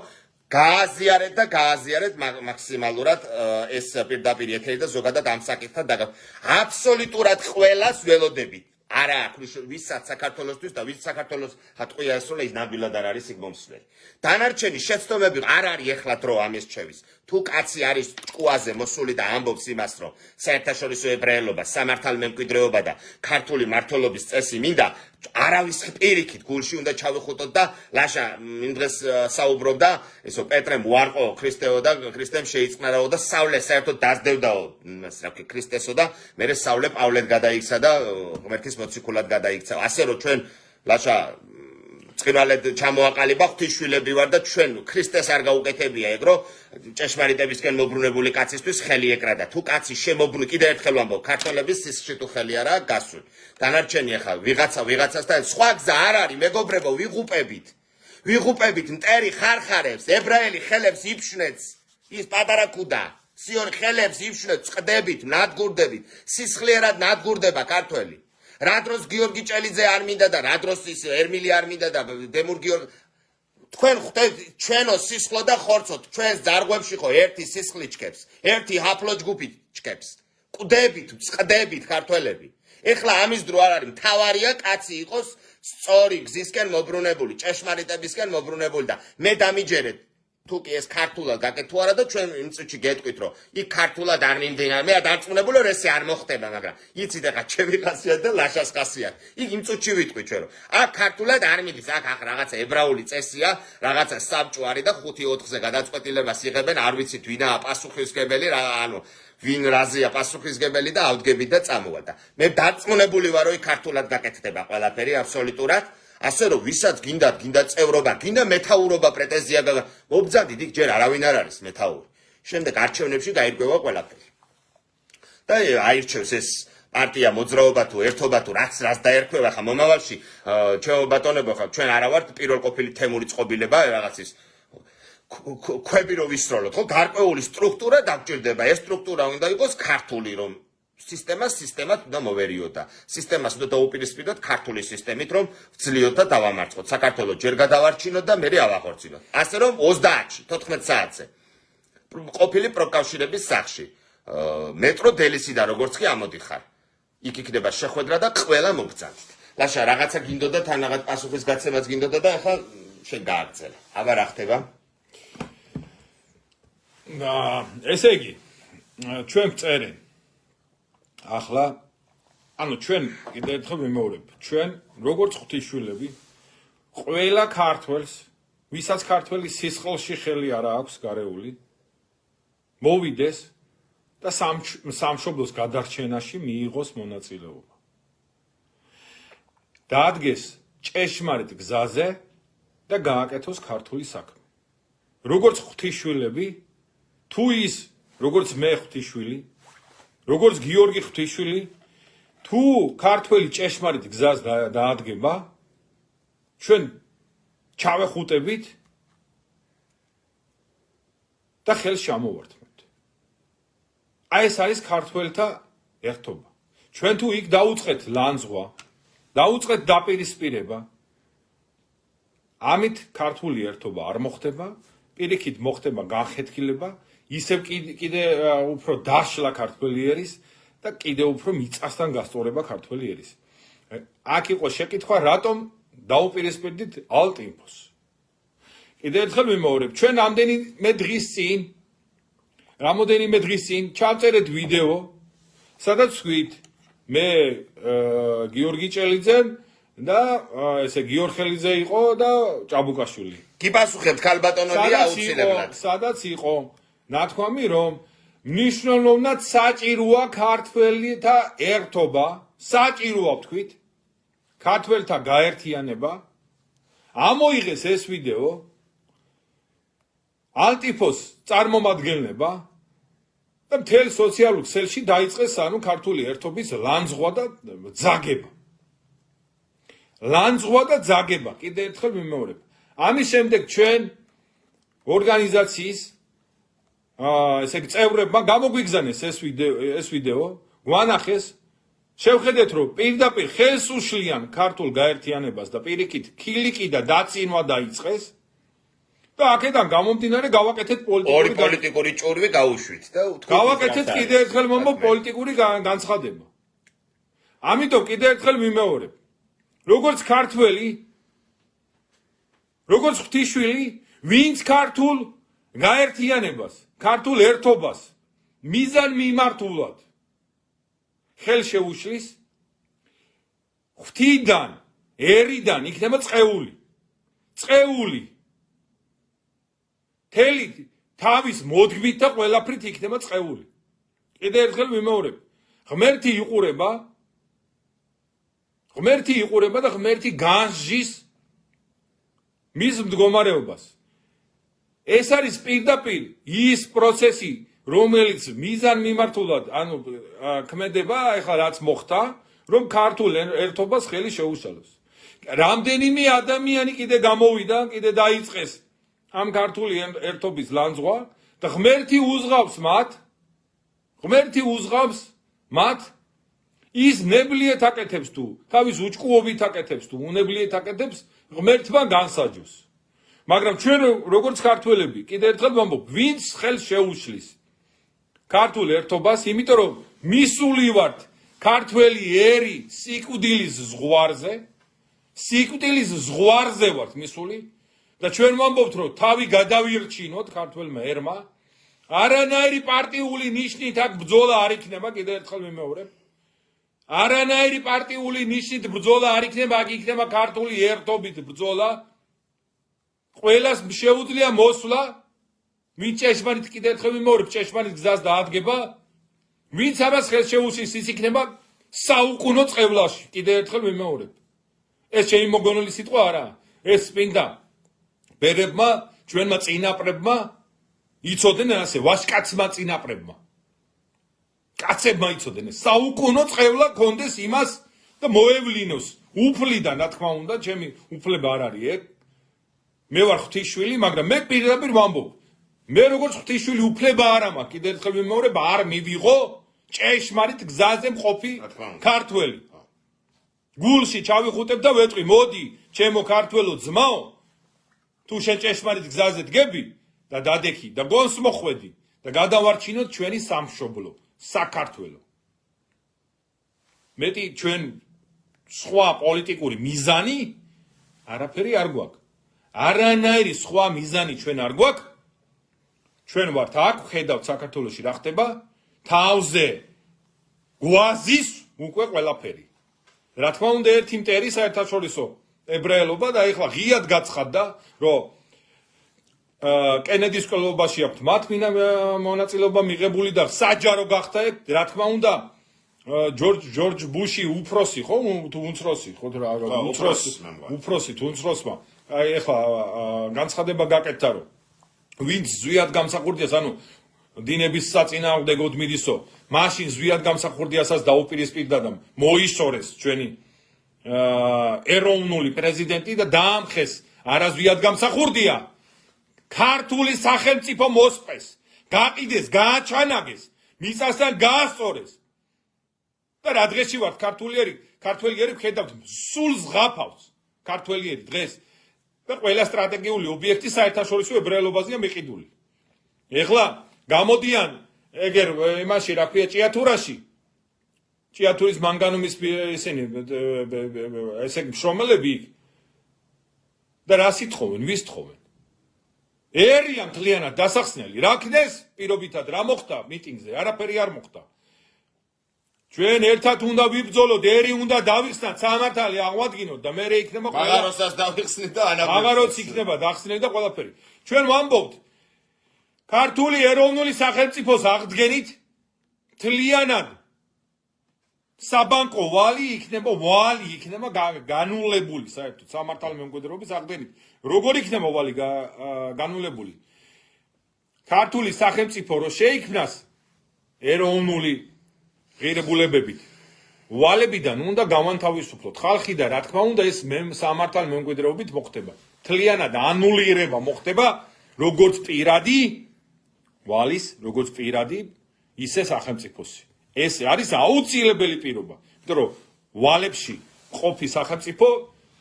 გააზიარეთ მაქსიმალურად ეს პირდაპირ ეთერი და ზოგადად ამ საკითხთან და აბსოლუტურად ყველას ველოდებით არა აქვს ვისაც საქართველოსთვის და ვის საქართველოს ხატყვია ესროლა ის ნამდვილად არ არის იქ მომსვლელი დანარჩენი შეცდომები არ არის ეხლა დრო ამის ჩევის თუ კაცი არის ჭკუაზე მოსული და ამბობს იმას რომ საერთაშორისო ებრაელობა სამართალმემკვიდრეობა და ქართული მართლობის წესი მინდა არავის პირიქით გულში უნდა ჩავიხუტოთ და ლაშა იმ დღეს საუბრობდა ესო პეტრემ უარყო ქრისტეო და ქრისტემ შეიწყნარაო და სავლე საერთოდ დაძდევდაო რა ქვია ქრისტესო და მერე სავლე პავლეთ გადაიქცა და ღმერთის მოციქულად გადაიქცა ასე რომ ჩვენ ლაშა წინვალედ ჩამოაყალიბა ღვთისშვილები ვარ და ჩვენ ქრისტეს არ გაუკეთებია ეგრო ჭეშმარიტებისკენ მობრუნებული კაცისთვის ხელი ეკრა და თუ კაცი შემოbrunი კიდე ერთხელ ვამბობ ქართველების სისხლში თუ ხელი არა გასული დანარჩენი ახლა ვიღაცასთან სხვა გზა არ არის მეგობრებო ვიღუპებით მტერი ხარხარებს ებრაელი ხელებს იფშნეთს ის პატარა კუდა სიონ ხელებს იფშნეთს წდებით ნადგურდებით სისხლიერად ნადგურდება ქართველი რა დროს გიორგი ჭელიძე არ მინდა და რა დროს ის ერმილი არ მინდა და დემურ გიორგი თქვენ ხვდებით ჩვენო სისხლო და ხორცო ჩვენს ძარღვებში ხო ერთი სისხლი ჩქებს ერთი ჰაფლო ჯგუფი ჩქებს ყდებით წდებით ქართველები ეხლა ამის დრო არ არის მთავარია კაცი იყოს სწორი გზისკენ მობრუნებული ჭეშმარიტებისკენ მობრუნებული და მე დამიჯერეთ თუ კი ეს ქართულად გაკეთო არა და ჩვენ იმ წუთში გეტყვით რომ იქ ქართულად არ მიმდინარე მე დარწმუნებული რომ ესე არ მოხდება მაგრამ იცით ახლა ჩემი ხასიათი და ლაშას ხასიათი იქ იმ წუთში ვიტყვი ჩვენ რომ აქ ქართულად არ მიდის აქ რაღაცა ებრაული წესია რაღაცა საბჭო არის და 5-4-ზე გადაწყვეტილებას იღებენ არ ვიცით ვინაა პასუხისგებელი რა ანუ ვინ რაზეა პასუხისგებელი და ავდგებით და წამოვა და მე დარწმუნებული ვარ რომ იქ ქართულად გაკეთდება ყველაფერი აბსოლუტურად ასე რომ ვისაც გინდა წევრობა, გინდა მეთაურობა პრეტენზია მობძანდით იქ ჯერ არავინ არ არის მეთაური. შემდეგ არჩევნებში გაირკვევა ყველაფერი. და აირჩევს ეს პარტია მოძრაობა თუ ერთობა თუ რაც დაერქვევა ხა მომავალში ჩვენ ბატონებო ხა ჩვენ არა ვართ პირველ ყოფილი თემური წყობილება რაღაც ის ქვები რო ვისროლოთ ხო გარკვეული სტრუქტურა დაგჭირდება ეს სტრუქტურა უნდა იყოს ქართული რომ სისტემად უნდა მოვერიოდა. სისტემას უნდა დაუპირისპირდოთ ქართული სისტემით, რომ ვძლიოთ და დავამარცხოთ. საქართველოს ჯერ გადავარჩინოთ და მერე ავახორციელოთ. ასე რომ 30-ში, 14 საათზე ყოფილი პროკავშირების სახლში, მეტრო დელისიდან როგორც კი ამოდიხარ. იქ იქნება შეხვედრა და ყველა მოგწამთ. ლაშა რაღაცა გინდოდა თან რაღაც პასუხის გაცემაც გინდოდა და ახლა შენ გააგრძელა. აბა რა ხდება? ესე იგი, ჩვენ ვწერენ. ახლა, ანუ ჩვენ კიდე ერთხელ ვიმეორებ, ჩვენ როგორც ღვთისმშობლები, ყველა ქართველს, ვისაც ქართველი სისხლში ხელი არა აქვს გარეული, მოვიდეს და სამშობლოს გადარჩენაში მიიღოს მონაწილეობა. დაადგეს ჭეშმარიტ გზაზე და გააკეთოს ქართული საქმე. როგორც ღვთისმშობლები, თუ ის, როგორც მე ღვთისმშობელი, როგორც გიორგი ღვთისმშობელი, თუ ქართველი ჭეშმარიტ გზას დაადგება, ჩვენ ჩავეხუტებით და ხელს ჩამოვართმევთ. აი ეს არის ქართველთა ერთობა. ჩვენ თუ იქ დაუწყეთ ლანძღვა, დაუწყეთ დაპირისპირება, ამით ქართული ერთობა არ მოხდება, პირიქით მოხდება განხეთქილება, ისევ კიდე უფრო დაშლა ქართველი ერის და კიდე უფრო მიწასთან გასწორება ქართველი ერის. აქ იყო შეკითხვა, რატომ დაუპირისპირდით ალტინფოს. კიდე ერთხელ ვიმეორებ, ჩვენ რამოდენიმე დღის წინ ჩავწერეთ ვიდეო, სადაც ვთქვით, მე გიორგი ჭელიძე და ესე გიორხელიძე იყო და ჭაბუკაშვილი. გიპასუხებთ ქალბატონოლია აუცილებლად. სადაც იყო ნათქვამი, რომ მნიშვნელოვნად საჭიროა ქართველთა ერთობა, საჭიროა ვთქვით, ქართველთა გაერთიანება. ამოიღეს ეს ვიდეო, ალტიფოს წარმომადგენლება და მთელ სოციალურ ქსელში დაიწყეს ანუ ქართული ერთობის ლანძღვა და ძაგება. ლანძღვა და ძაგება, კიდე ერთხელ ვიმეორებ. ამის შემდეგ ჩვენ ორგანიზაციის ესე იგი წევრებმა გამოგვიგზავნეს ეს ვიდეო, გვანახეს, შევხედეთ, რომ პირდაპირ ხელს უშლიან ქართულ გაერთიანებას და პირიქით ქილიკი და დაწინვა დაიწყეს და აქედან გამომდინარე გავაკეთეთ პოლიტიკური ჭურვი გაუშვით და გავაკეთეთ კიდე ერთხელ პოლიტიკური განცხადება. ამიტომ კიდე ერთხელ ვიმეორებ, როგორც ქართველი, როგორც ღვთისმშობელი, ვინც ქართულ გაერთიანებას, ქართულ ერთობას მიზან მიმართულად ხელს შეუშლის, ღვთიდან, ერიდან იქნება წყეული. თელი თავის მოდგმით და ყველაფრით იქნება წყეული. კიდე ერთხელ ვიმეორებ, ღმერთი იყურება და ღმერთი განსჯის მის მდგომარეობას. ეს არის პირდაპირ ის პროცესი, რომელიც მიზან მიმართულად, ანუ ქმედება, ეხლა რაც მოხდა, რომ ქართულ ერთობას ხელი შეუშალოს. რამდენიმე ადამიანი კიდე გამოვიდა, კიდე დაიწყეს ამ ქართული ერთობის ლანძღვა და ღმერთი უზღავს მათ ის ნებლიეთ აკეთებს თუ თავის უჭკუობით აკეთებს თუ უნებლიეთ აკეთებს, ღმერთმა განსაჯოს. მაგრამ ჩვენ როგორც ქართველები, კიდე ერთხელ ვამბობ, ვინც ხელს შეუშლის ქართულ ერთობას, იმიტომ რომ მისული ვართ ქართველი ერი სიკვდილის ზღვარზე ვართ მისული და ჩვენ ვამბობთ, რომ თავი გადავირჩინოთ ქართველმა ერმა, არანაირი პარტიული ნიშნით აქ ბრძოლა არ იქნება, კიდე ერთხელ ვიმეორებ, არანაირი პარტიული ნიშნით ბრძოლა არ იქნება, აქ იქნება ქართული ერთობით ბრძოლა. ყველას შეუძლია მოსვლა, ვინც ჭეშმარიტ კიდე ერთხელ ვიმეორებ, ჭეშმარიტ გზას დაადგება, ვინც ამას ხელს შეუშლის, ის იქნება საუკუნო წყევლაში, კიდე ერთხელ ვიმეორებ. ეს ჩემი მოგონილი სიტყვა არა, ეს წმინდა ბერებმა, ჩვენმა წინაპრებმა იცოდნენ ასე, ვაჟკაცმა წინაპრებმა. კაცებმა იცოდნენ, საუკუნო წყევლა კონდეს იმას და მოევლინოს უფლიდან, რა თქმა უნდა, ჩემი უფლება არ არის ეგ. მე ვარ ღვთისმშობელი, მაგრამ მე პირდაპირ ვამბობ, მე როგორც ღვთისმშობელი უფლება არ მაქვს, კიდე ერთხელ ვიმეორებ, არ მივიღო ჭეშმარიტ გზაზე მყოფი ქართველი. გულში ჩავიხუტებ და ვეტყვი, მოდი, ჩემო ქართველო ძმაო, თუ შენ ჭეშმარიტ გზაზე დგები და დადექი და გონს მოხვედი და გადავარჩინოთ ჩვენი სამშობლო, საქართველო. მეტი ჩვენ სხვა პოლიტიკური მიზანი არაფერი არ გვაქვს. არანაირი სხვა მიზანი ჩვენ არ გვაქვს. ჩვენ ვართ აქ, ხედავთ საქართველოში რა ხდება, თავზე გვაზის უკვე ყველაფერი. რა თქმა უნდა, ერთი მტერი საერთაშორისო ებრაელობა და ეხლა ღიად გაცხადდა, რომ კენედის ყოლობაში აქვთ მათ მონაწილეობა მიღებული და საჯარო გახდა ეგ, რა თქმა უნდა, ჯორჯ ბუში უფროსი ხო, თუ უმცროსი, ხო რა, უფროსი თუ უმცროსმა, აი ეხლა განცხადება გაკეთდა, რომ ვინც ზვიად გამსახურდიას, ანუ დინების საწინააღმდეგოდ მიდისო, მაშინ ზვიად გამსახურდიასაც დაუპირისპირდა და მოიშორეს ჩვენი ეროვნული პრეზიდენტი და დაამხეს არაზვიად გამსახურდია ქართული სახელმწიფო მოსპეს, გაყიდეს, გააჩანაგეს, მიწასთან გაასწორეს. და რა დღეში ვართ ქართველიერი ხედავთ სულ ზღაფავს ქართველიერი დღეს და ყველა სტრატეგიული ობიექტი საერთაშორისო ებრაელობაზეა მიყიდული. ეხლა გამოდიან ეგერ იმაში რა ქვია ჭიათურაში ჭიათურის მანგანუმის ისინი ესე მშრომელები და რა სიტყვენ, ვის თხოვენ? ერია მთლიანად დასახსნელი, რა ქნეს პირობითად რა მოხდა მიტინგზე, არაფერი არ მოხდა. ჩვენ ერთად უნდა ვიბრძოლოთ, ერი უნდა დავიხსნათ, სამართალი აღვადგინოთ და მე იქნება ბაღაროსაც დავიხსნით და ბაღაროც იქნება დახსნილი და ყველაფერი. ჩვენ ვამბობთ ქართული ეროვნული სახელმწიფოს აღდგენით მთლიანად საბანკო ვალი იქნება განულებული საერთოდ სამართალ მემკვიდრეობის აღდგენით. როგორ იქნება ვალი განულებული? ქართული სახელმწიფო რო შეიქმნას ეროვნული ღირებულებებით ვალებიდან უნდა გავანთავისუფლოთ ხალხი და რა თქმა უნდა ეს სამართალ მემკვიდრეობით მოხდება. მთლიანად ანულირება მოხდება როგორც პირადი ვალის, როგორც პირადი ისე სახელმწიფოსი. ეს არის აუცილებელი პირობა, იმიტომ რომ ვალებში ყოფი სახელმწიფო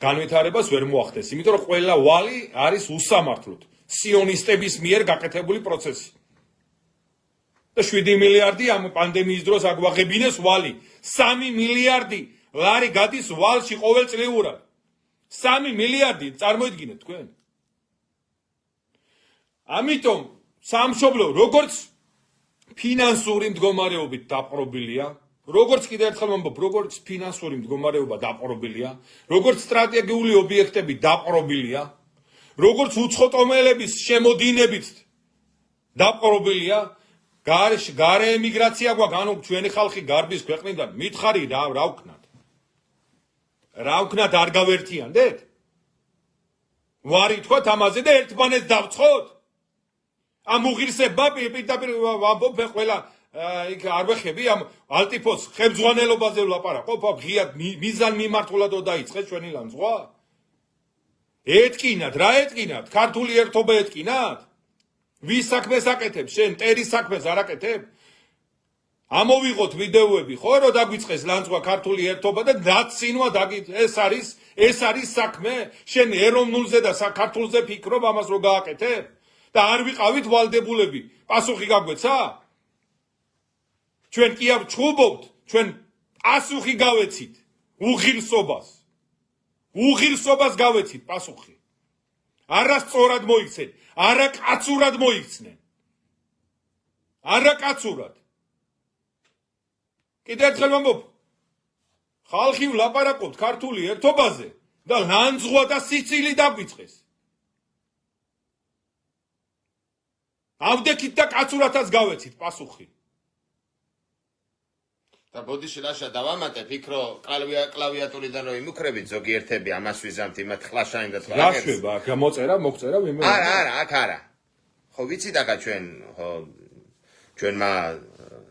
განვითარებას ვერ მოახდენს, იმიტომ რომ ყველა ვალი არის უსამართლოდ სიონისტების მიერ გაკეთებული პროცესი. და 7 მილიარდი ამ პანდემიის დროს აგვაღებინეს ვალი. 3 მილიარდი ლარი გადის ვალში ყოველწლიურად. 3 მილიარდი წარმოიდგინეთ თქვენ. ამიტომ სამშობლო როგორც ფინანსური მდგომარეობით დაპყრობილია, როგორც კიდევ ერთხელ ვამბობ, როგორც ფინანსური მდგომარეობა დაპყრობილია, როგორც სტრატეგიული ობიექტები დაპყრობილია, როგორც უცხოტომელების შემოდინებით დაპყრობილია, გარე ემიგრაცია გვაქვს, ანუ ჩვენი ხალხი გარბის ქვეყნიდან მითხარი რა ვქნათ? რა ვქნათ არ გავერთიანდეთ? ვარი თქვათ ამაზე და ერთმანეთს დავცხოთ? ამ უღირსება პირდაპირ ვამბობ ყველა იქ არ ვეხები ამ ალტიფოს ხებძღვანელობაზე ვლაპარაკობ, ღიად მიზან მიმართულადო დაიწყეს ჩვენი ლანძღვა? ეთკინათ, რა ეთკინათ? ქართული ერთობა ეთკინათ? ვის საქმეს აკეთებ? შენ მტერის საქმეს არ აკეთებ? ამოვიღოთ ვიდეოები, ხო, რომ დაგვიწყეს ლანძღვა ქართული ერთობა და დაცინვა ეს არის საქმე? შენ ეროვნულზე და საქართველოზე ფიქრობ ამას რო გააკეთებ? და არ ვიყავით ვალდებულები, პასუხი გაგვეცა? ჩვენ კი არ ჩხუბობთ, ჩვენ პასუხი გავეცით უღირსობას გავეცით პასუხი. არასწორად მოიქცენ, არაკაცურად მოიქცნენ. არაკაცურად. კიდევ ერთხელ ვამბობ, ხალხი ვლაპარაკობთ ქართული ერთობაზე და ლანძღვა და სიცილი დაგვიწყეს. ავდექით და კაცურათაც გავეცით პასუხი. და ბოდიში ლაშა დავამატებ, იქ რომ კლავიატურიდან რომ იმუქრებით ზოგიერთები ამას ვიზამთ იმათ ხლაშანი და თვა. რა შვება აქ მოწერა, მოგწერა ვიმე? არა, აქ არა. ხო ვიცი დაგა ჩვენმა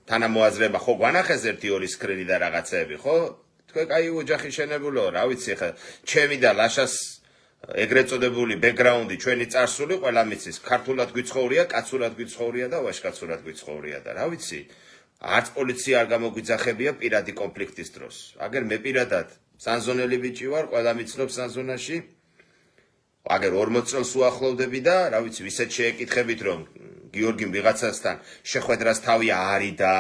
თანამოაზრება ხო გვანახეს 1-2 სკრინი და რაღაცეები, ხო? თქვენ კაი ოჯახი შენებულო, რა ვიცი ხა, ჩემი და ლაშას ეგრეთ წოდებული ბექგრაუნდი ჩვენი წარსული ყველა მიცის, ქართულად გვიცხოვრია, კაცურად გვიცხოვრია და ვაჟკაცურად გვიცხოვრია და რა ვიცი. არც პოლიცია არ გამოგვიძახებია პირადი კონფლიქტის დროს. აგერ მე პირადად სანზონელი ბიჭი ვარ, ყველა მიცნობს სანზონაში. აგერ 40 წელს უახლოვდები და რა ვიცი, ვისაც შეეკითხებით რომ გიორგიმ ვიღაცასთან შეხვედრას თავი არიდა,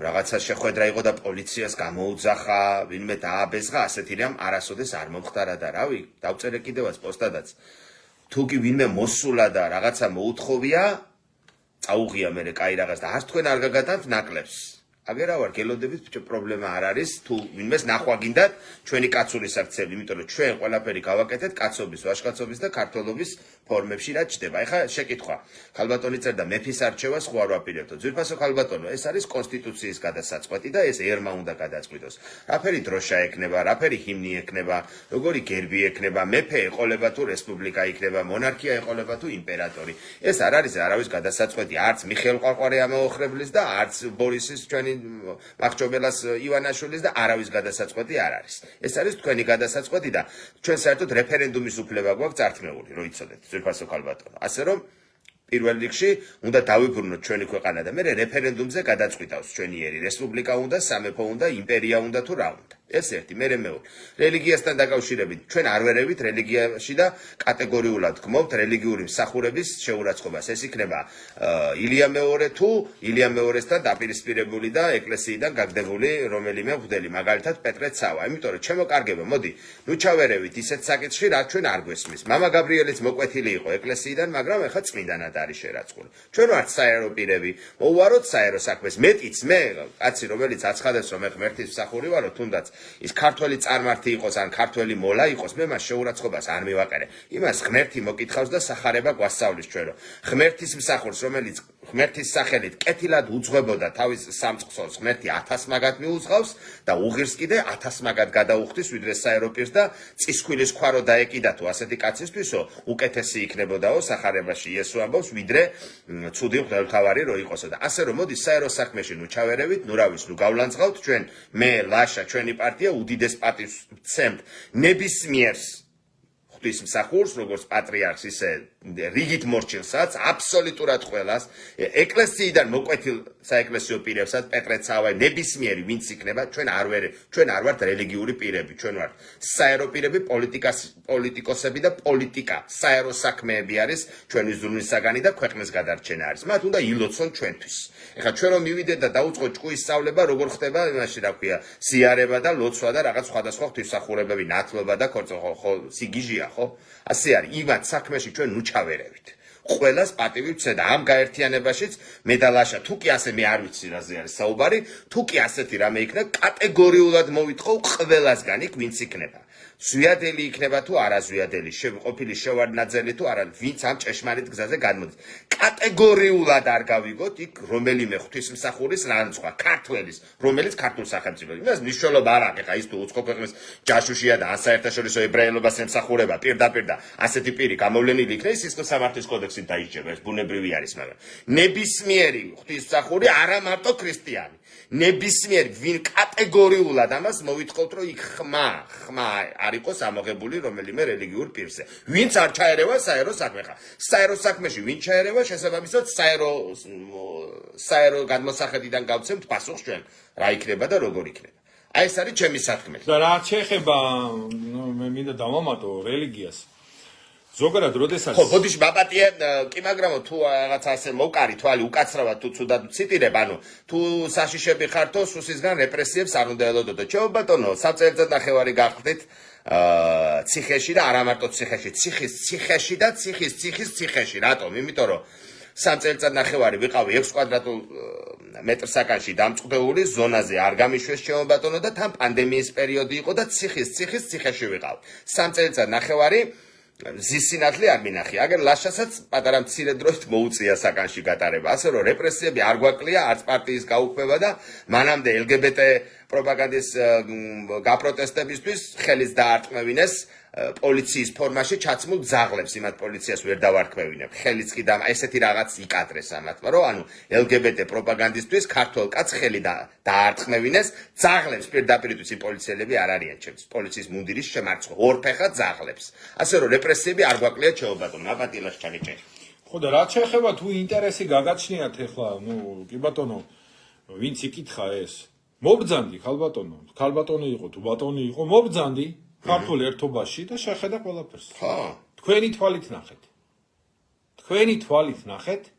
რაღაცა შეხვედრა იყო და პოლიციას გამოუძახა, ვინმე დააბეზღა, ასეთი რამ არასოდეს არ მომხდარა და რავი, დავწერე კიდევაც პოსტადაც. თუ კი ვინმე მოსულა და რაღაცა მოუთხოვია, წაუღია მე კაი რაღაც და არც თქვენ არ გაგატანთ ნაკლებს. აგერა ვარ გელოდებით ბიჭო პრობლემა არ არის თუ ვინმეს ნახვა გინდათ ჩვენი კაცური საქციელი, იმიტომ რომ ჩვენ ყველაფერი გავაკეთეთ კაცობის, ვაჟკაცობის და ქართველობის ფორმებში რა ჩდება. ეხლა შეკითხვა. ქალბატონი წერდა მეფის არჩევას ხო არ ვაპირებდო. ძვირფასო ქალბატონო, ეს არის კონსტიტუციის გადასაწყვეტი და ეს ერმა უნდა გადაწყვიტოს. რაფერი დროშა ექნება, რაფერი ჰიმნი ექნება, როგორი გერბი ექნება, მეფე ეყოლება თუ რესპუბლიკა იქნება, მონარქია ეყოლება თუ იმპერატორი. ეს არ არის არავის გადასაწყვეტი, არც მიხეილ ყვარყვარე ამაოხრებლის და არც ბორისის ჩვენი მახჭობელას ივანაშვილის და არავის გადასაწყვეტი არ არის. ეს არის თქვენი გადასაწყვეტი და ჩვენ საერთოდ რეფერენდუმის უფლება გვაქვს წართმეული, რომ იცოდეთ, ძვირფასო ქალბატონო. ასე რომ პირველ რიგში უნდა დავიბრუნოთ ჩვენი ქვეყანა და მე რეფერენდუმზე გადაწყვიტავს ჩვენი ერი რესპუბლიკა უნდა, სამეფო უნდა, იმპერია უნდა თუ რა უნდა. ეს ერთი, მე მეორე. რელიგიასთან დაკავშირებით ჩვენ არ ვერევით რელიგიაში და კატეგორიულად გმობთ რელიგიური მსახურების შეურაცხყოფას. ეს იქნება ილია მეორე თუ ილია მეორესთან დაპირისპირებული და ეკლესიიდან გაგდებული რომელიმე მღვდელი, მაგალითად პეტრე ცავა. იმიტომ რომ ჩემო კარგებო, მოდი, ნუ ჩავერევით ისეთ საკითხში, რაც ჩვენ არ გვესმის. მამა გაბრიელიც მოკვეთილი იყო ეკლესიიდან, მაგრამ ეხლა წმინდანად არის შერაცხული. ჩვენ ვართ საერო პირები, მოვუაროთ საერო საქმეს. მეტიც მე, კაცი რომელიც აცხადებს რომ მე ღმერთის მსახური ვარო, თუნდაც ის ქართველი წარმართი იყოს ან ქართველი მოლა იყოს, მე მას შეურაცხყოფას არ მივაყერე. იმას ღმერთი მოკითხავს და სახარება გვასწავლის ჩვენ, რომ ღმერთის მსახურს, რომელიც ღმერთის სახელით კეთილად უძღვებოდა თავის სამწყსოს, ღმერთი 1000 მაგად მიუძღავს და უღირს კიდე 1000 მაგად გადაუხდის ვიდრე საერო პირს და წისქვილის ქვარო დაეკიდა თუ ასეთი კაცისთვისო, უკეთესი იქნებოდაო სახარებაში იესო ამბობს, ვიდრე ცუდი მღვდელმთავარი რო იყოსო და ასე რომ მოდი საერო საქმეში ნუ ჩავერევით, ნუ რა ვიცი, ნუ გავლანძღავთ ჩვენ, მე ლაშა ჩვენი პარტია უდიდეს პატივს ვცემთ ნებისმიერს ღვთის მსახურს, როგორც პატრიარქს, ისე რიგით მორჩილსაც, აბსოლუტურად ყველას, ეკლესიიდან მოკვეთილ საეკლესიო პირებსაც, პეტრე ცავა, ნებისმიერი ვინც იქნება, ჩვენ არ ვართ რელიგიური პირები, ჩვენ ვართ საერო პირები, პოლიტიკოსები და პოლიტიკა, საერო საქმეები არის ჩვენი ზრუნვის საგანი და ქვეყნის გადარჩენა არის. მათ უნდა ილოცონ ჩვენთვის. ეხლა ჩვენ რომ მივიდეთ და დაუწყოთ ჭკუის სწავლება, როგორ ხდება იმაში რა ქვია, სიარება და ლოცვა და რაღაც სხვადასხვა ღვთისმსახურებები, ნათლობა და ხო, სიგიჟია, ხო? ასე არის. იმათ საქმეში ჩვენ ნუ ჩავერევით. ყველას პატივი ვცედა ამ გაერთიანებაშიც მე და ლაშა თუ კი ასე მე არ ვიცი რაზე არის საუბარი, თუ კი ასეთი რამე იქნება, კატეგორიულად მოვითხოვ ყველასგან იქ ვინც იქნება. ზვიადელი იქნება თუ არა ზვიადელი, ყოფილი შევარდნაძელი თუ არა, ვინც ამ ჭეშმარიტ გზაზე გადმოდის. კატეგორიულად არ გავიგოთ იქ რომელიმე ღვთისმსახურის რანცვა, ქართველის, რომელიც ქართულ სახელმწიფოს. იმას მნიშვნელობა არ აქვს, ხა ის თუ უცხო ქვეყნის ჯაშუშია და ან საერთაშორისო ებრაელობას ემსახურება, პირდაპირ და ასეთი პირი გამოვლენილი იქნება, ის სისხლის სამართლის კოდექსით დაიჭება, ეს ბუნებრივი არის, მაგრამ ნებისმიერი ღვთისმსახური არა მარტო ქრისტიანი. ნებისმიერი ვინ კატეგორიულად ამას მოვითხოვთ, რომ იქ ხმა არ იყოს ამოღებული რომელიმე რელიგიურ პირზე. ვინც არ ჩაერევა საერო საქმე ხა. საერო საქმეში ვინ ჩაერევა, შესაბამისად საერო გადმოსახედიდან გავცემთ პასუხს ჩვენ, რა იქნება და როგორ იქნება. აი ეს არის ჩემი სათქმელი. და რაც შეეხება, მე მინდა დავამატო რელიგიას. ზოგადად როდესაც ხო, ბოდიში ბაპატია, კი მაგრამ თუ რაღაცა ასე მოვკარი თვალი უკაცრავად თუ ცუდად ვციტირებ, ანუ თუ საშიშები ხართო, სუსისგან რეპრესიებს არ უნდა ელოდოთ. ჩემო ბატონო, საწელწად ნახევარი გახვდით ციხეში და არა მარტო ციხეში, ციხეში და ციხის ციხეში. რატომ? იმიტომ რომ 3 წელიწად ნახევარი ვიყავი 6 კვადრატულ მეტრსაკანში დამწყდეული ზონაზე არ გამიშვეს ჩემო ბატონო და თან პანდემიის პერიოდი იყო და ციხის ციხეში ვიყავ. 3 წელიწად ნახევარი ზის სინათლე არ მინახი. აგერ ლაშასაც პატარა მცირე დროით მოუწია საკანში გატარება. ასე რომ რეპრესიები არ გვაკლია, არც პარტიის გაუქმება და მანამდე LGBT პროპაგანდის გაპროტესტებისთვის ხელის დაარტყმევინეს პოლიციის ფორმაში ჩაცმულ ძაღლებს, იმათ პოლიციას ვერ დავარქმევინებ. ხელიც კი და ესეთი რაღაც იკადრეს ამათმა, რომ ანუ LGBT პროპაგანდისტვის ქართველ კაცს ხელი დაარტყმევინეს ძაღლებს პირდაპირ თვით პოლიციელები არ არიან ჩემს პოლიციის მუნდირის შემარცხვა ორფეხა ძაღლებს. ასე რომ რეპრესიები არ გვაკლია ჩემო ბატონო, აპატილას ჩაგეჭერი. ხო და რაც შეეხება თუ ინტერესი გაგაჩნიათ ეხლა, კი ბატონო, ვინც იკითხა ეს მობრძანდი ქალბატონი იყო თუ ბატონი იყო მობრძანდი ქართულ ერთობაში და შეხედა ყველაფერს ხო თქვენი თვალით ნახეთ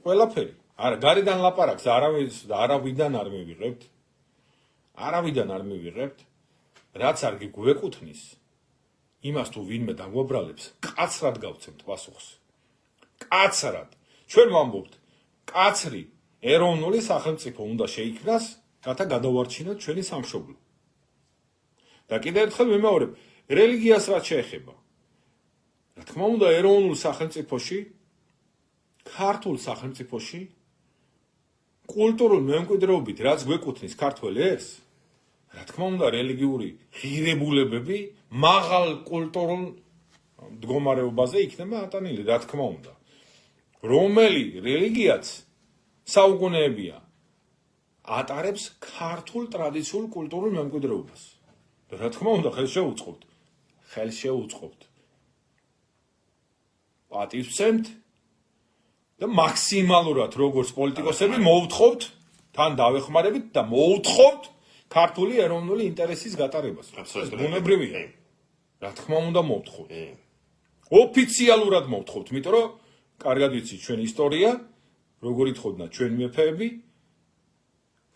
ყველაფერი არა გარედან ლაპარაკს არავიდან არ მივიღებთ რაც არ გიგვეკუთვნის იმას თუ ვინმე დაგვაბრალებს კაცრად გავცემთ პასუხს კაცრად ჩვენ ვამბობთ კაცრი ეროვნული სახელმწიფო უნდა შეიქმნას რათა გადავარჩინოთ ჩვენი სამშობლო და კიდევ ერთხელ ვიმეორებ რელიგიას რაც შეეხება რა თქმა უნდა ეროვნულ სახელმწიფოში ქართულ სახელმწიფოში კულტურულ მემკვიდრეობით რაც გვეკუთვნის ქართველ ერს რა თქმა უნდა რელიგიური ღირებულებები მაღალ კულტურულ მდგომარეობაზე იქნება ატანილი რა თქმა უნდა რომელი რელიგიაც საუკუნეებია ატარებს ქართულ ტრადიციულ კულტურულ მემკვიდრეობას და რა თქმა უნდა ხელს შეუწყობთ პატივს ვცემთ და მაქსიმალურად როგორც პოლიტიკოსები მოვთხოვთ თან დავეხმარებით და მოვთხოვთ ქართული ეროვნული ინტერესის გატარებას ბუნებრივია რა თქმა უნდა მოვთხოვთ ოფიციალურად მოვთხოვთ იმიტომ რომ კარგად ვიცით ჩვენ ისტორია როგორ ითხოვდნენ ჩვენ მეფეები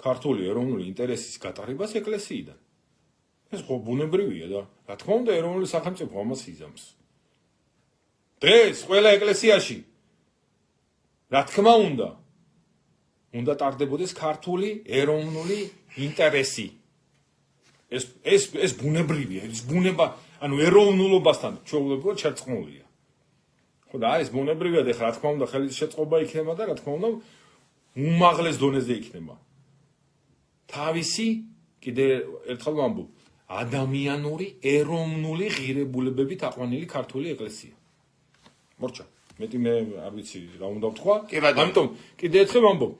ქართული ეროვნული ინტერესის გატარებას ეკლესიიდან ეს ხო ბუნებრივია და რა თქმა უნდა ეროვნული სახელმწიფო ამას იზამს დღეს ყველა ეკლესიაში რა თქმა უნდა ტარდებოდეს ქართული ეროვნული ინტერესი ეს ბუნებრივია ეს ბუნება ანუ ეროვნულობასთან ჩვეულებრივად შერწყმულია ხო და ეს ბუნებრივია და რა თქმა უნდა ხელის შეწყობა იქნება და რა თქმა უნდა უმაღლეს დონეზე იქნება თავისი კიდე ერთხელ ვამბობ ადამიანური ეროვნული ღირებულებებით აყვანილი ქართული ეკლესია მორჩა მეტი მე არ ვიცი რა უნდა ვთქვა ამიტომ კიდე ერთხელ ვამბობ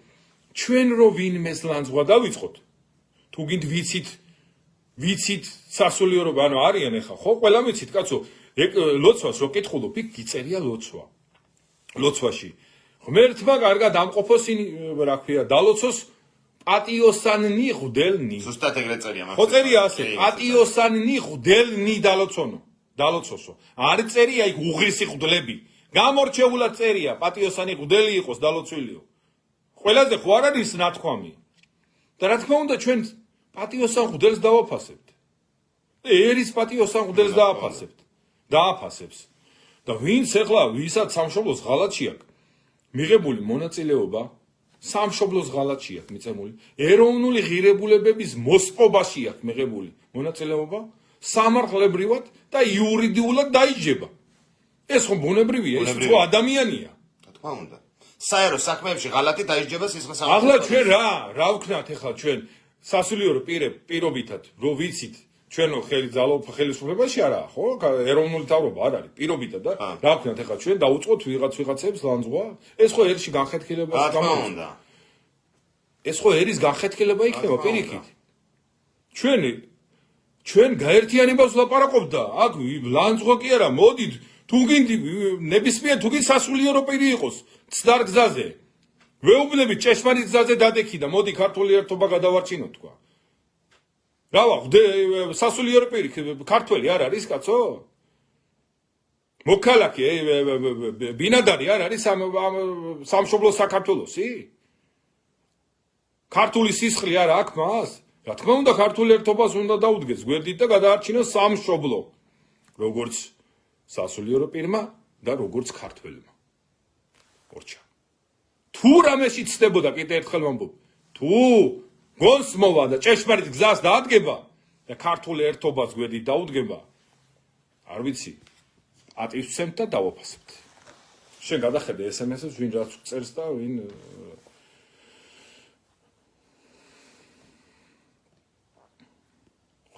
ჩვენ რო ვინმეს ლანძღვა დავიწყოთ თუ გინდ ვიცით სასულიერო ანუ არიან ეხა ხო ყველა ვიცით კაცო ლოცვას რო კითხულობ იქ გიწერია ლოცვაში ღმერთმა კარგად ამყოფოს რა ქვია დალოცოს პატიოსანნი ღვდელნი ზუსტად ეგრე წერია ხო წერია ასე პატიოსანნი ღვდელნი დალოცოსო არ წერია იქ უღრისი ღვდლები გამორჩეულად წერია პატიოსანი ღვდელი იყოს დალოცვილიო ყველაზე ხო არ არის ნათქვამი და რა თქმა უნდა ჩვენ პატიოსან ღვდელს დავაფასებთ ერის პატიოსან ღვდელს დააფასებს და ვინც ეხლა ვისაც სამშობლოს ღალატში აქვს მიღებული მონაწილეობა სამშობლოს ღალატში აქვს მიწემული ეროვნული ღირებულებების მოსპობაში აქვს მიღებული მონაწილეობა სამართლებრივად და იურიდიულად დაიჯება ეს ხო ბუნებრივია ეს ხო ადამიანია რა თქმა უნდა საერო საქმეებში ღალატი დაიჯება სისხლის ახლა ჩვენ რა ვქნათ ეხლა ჩვენ სასულიერო პირობითად რო ვიცით ჩვენო ხელისუფლებაში არაა ხო ეროვნული თავრობა არ არის პირობითად და რა ვქნათ ეხლა ჩვენ დაუწყოთ ვიღაცებს ლანძღვა ეს ხო ერში განხეთქილება რა თქმა უნდა ეს ხო ერის განხეთქილება იქნება პირიქით ჩვენ გაერთიანებას ვლაპარაკობთ და აქ ლანძღვა კი არა მოდით თუ გინდი ნებისმიერ თუ გინდ სასულიერო პირი იყოს ცდარ გზაზე ვეუბნებით ჭეშმარიტ გზაზე დადექი და მოდი ქართული ერთობა გადავარჩინოთ თქვა რავა სასულიერო პირი ქართველი არ არის კაცო მოქალაქე ბინადარი არ არის სამშობლო საქართველოსი ქართული სისხლი არა აქვს მას რა თქმა უნდა ქართული ერთობას უნდა დაუდგეს გვერდით და გადაარჩინოს სამშობლო როგორც სასულიერო პირმა და როგორც ქართველმა ორჩა თუ რამეში ცდებოდა კიდე ერთხელ ვამბობ თუ გონს მოვა და ჭეშმარიტ გზას დაადგება და ქართული ერთობას გვერდით დაუდგება არ ვიცი პატივს ვცემთ და დავაფასებთ შენ გადახედე SMS-ებს ვინ რაც წერს და ვინ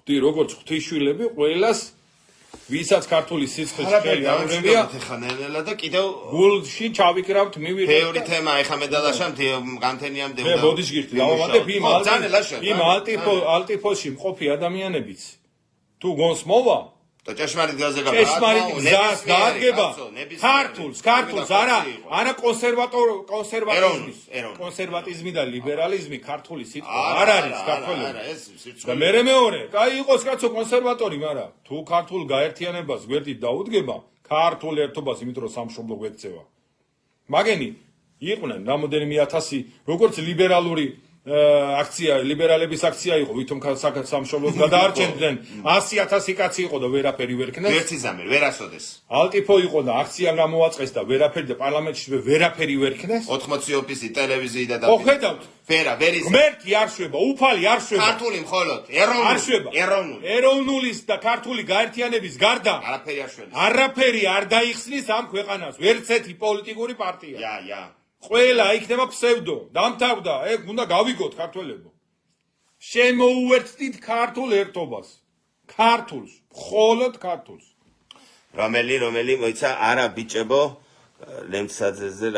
ხდი როგორც ღვთისშვილები ყველას ვისაც ქართული სისხლის ხელი აღებია ხანელა და კიდევ გულში ჩავიკრავთ მივიღეთ თეორი თემა ეხა მე დადაშავთ განთენიამდე მე ბოდიშ გიხდი დავამატებ იმ ალტიფოში მყოფი ადამიანებიც თუ გონს მოვა ჭეშმარიტ გზაზე ჭეშმარიტ გზას გაადგება ქართულს არა კონსერვატიზმი და ლიბერალიზმი ქართული სიტყვა არ არის ქართველები და მეორე კაი იყოს კაცო კონსერვატორი მაგრამ თუ ქართულ გაერთიანებას გვერდით დაუდგება ქართულ ერთობას იმიტომ რომ სამშობლო გვექცევა მაგენი იყვნენ რამოდენიმე ათასი როგორც ლიბერალური აქცია ლიბერალების აქცია იყო ვითომ სამშობლოს გადაარჩენდნენ 100,000 კაცი იყო და ვერაფერი ვერ ქნეს ერთი ზამე ვერასოდეს ალტიფო იყო და აქცია გამოაწყეს და ვერაფერი და პარლამენტში ვერაფერი ვერ ქნეს 80 ოფისი ტელევიზიი და ხედავთ ვერის ღმერთი არ შვება უფალი არ შვება ქართული მხოლოდ ეროვნულის და ქართული გაერთიანების გარდა არაფერი არ დაიხსნის ამ ქვეყანას ვერც ერთი პოლიტიკური პარტია ყველა იქნება ფსევდო, დამთავრდა, ეგ უნდა გავიგოთ ქართველებო. შემოუერთდით ქართულ ერთობას. ქართულს, მხოლოდ ქართულს. რომელი მოიცა არა ბიჭებო, ლემცაძეზე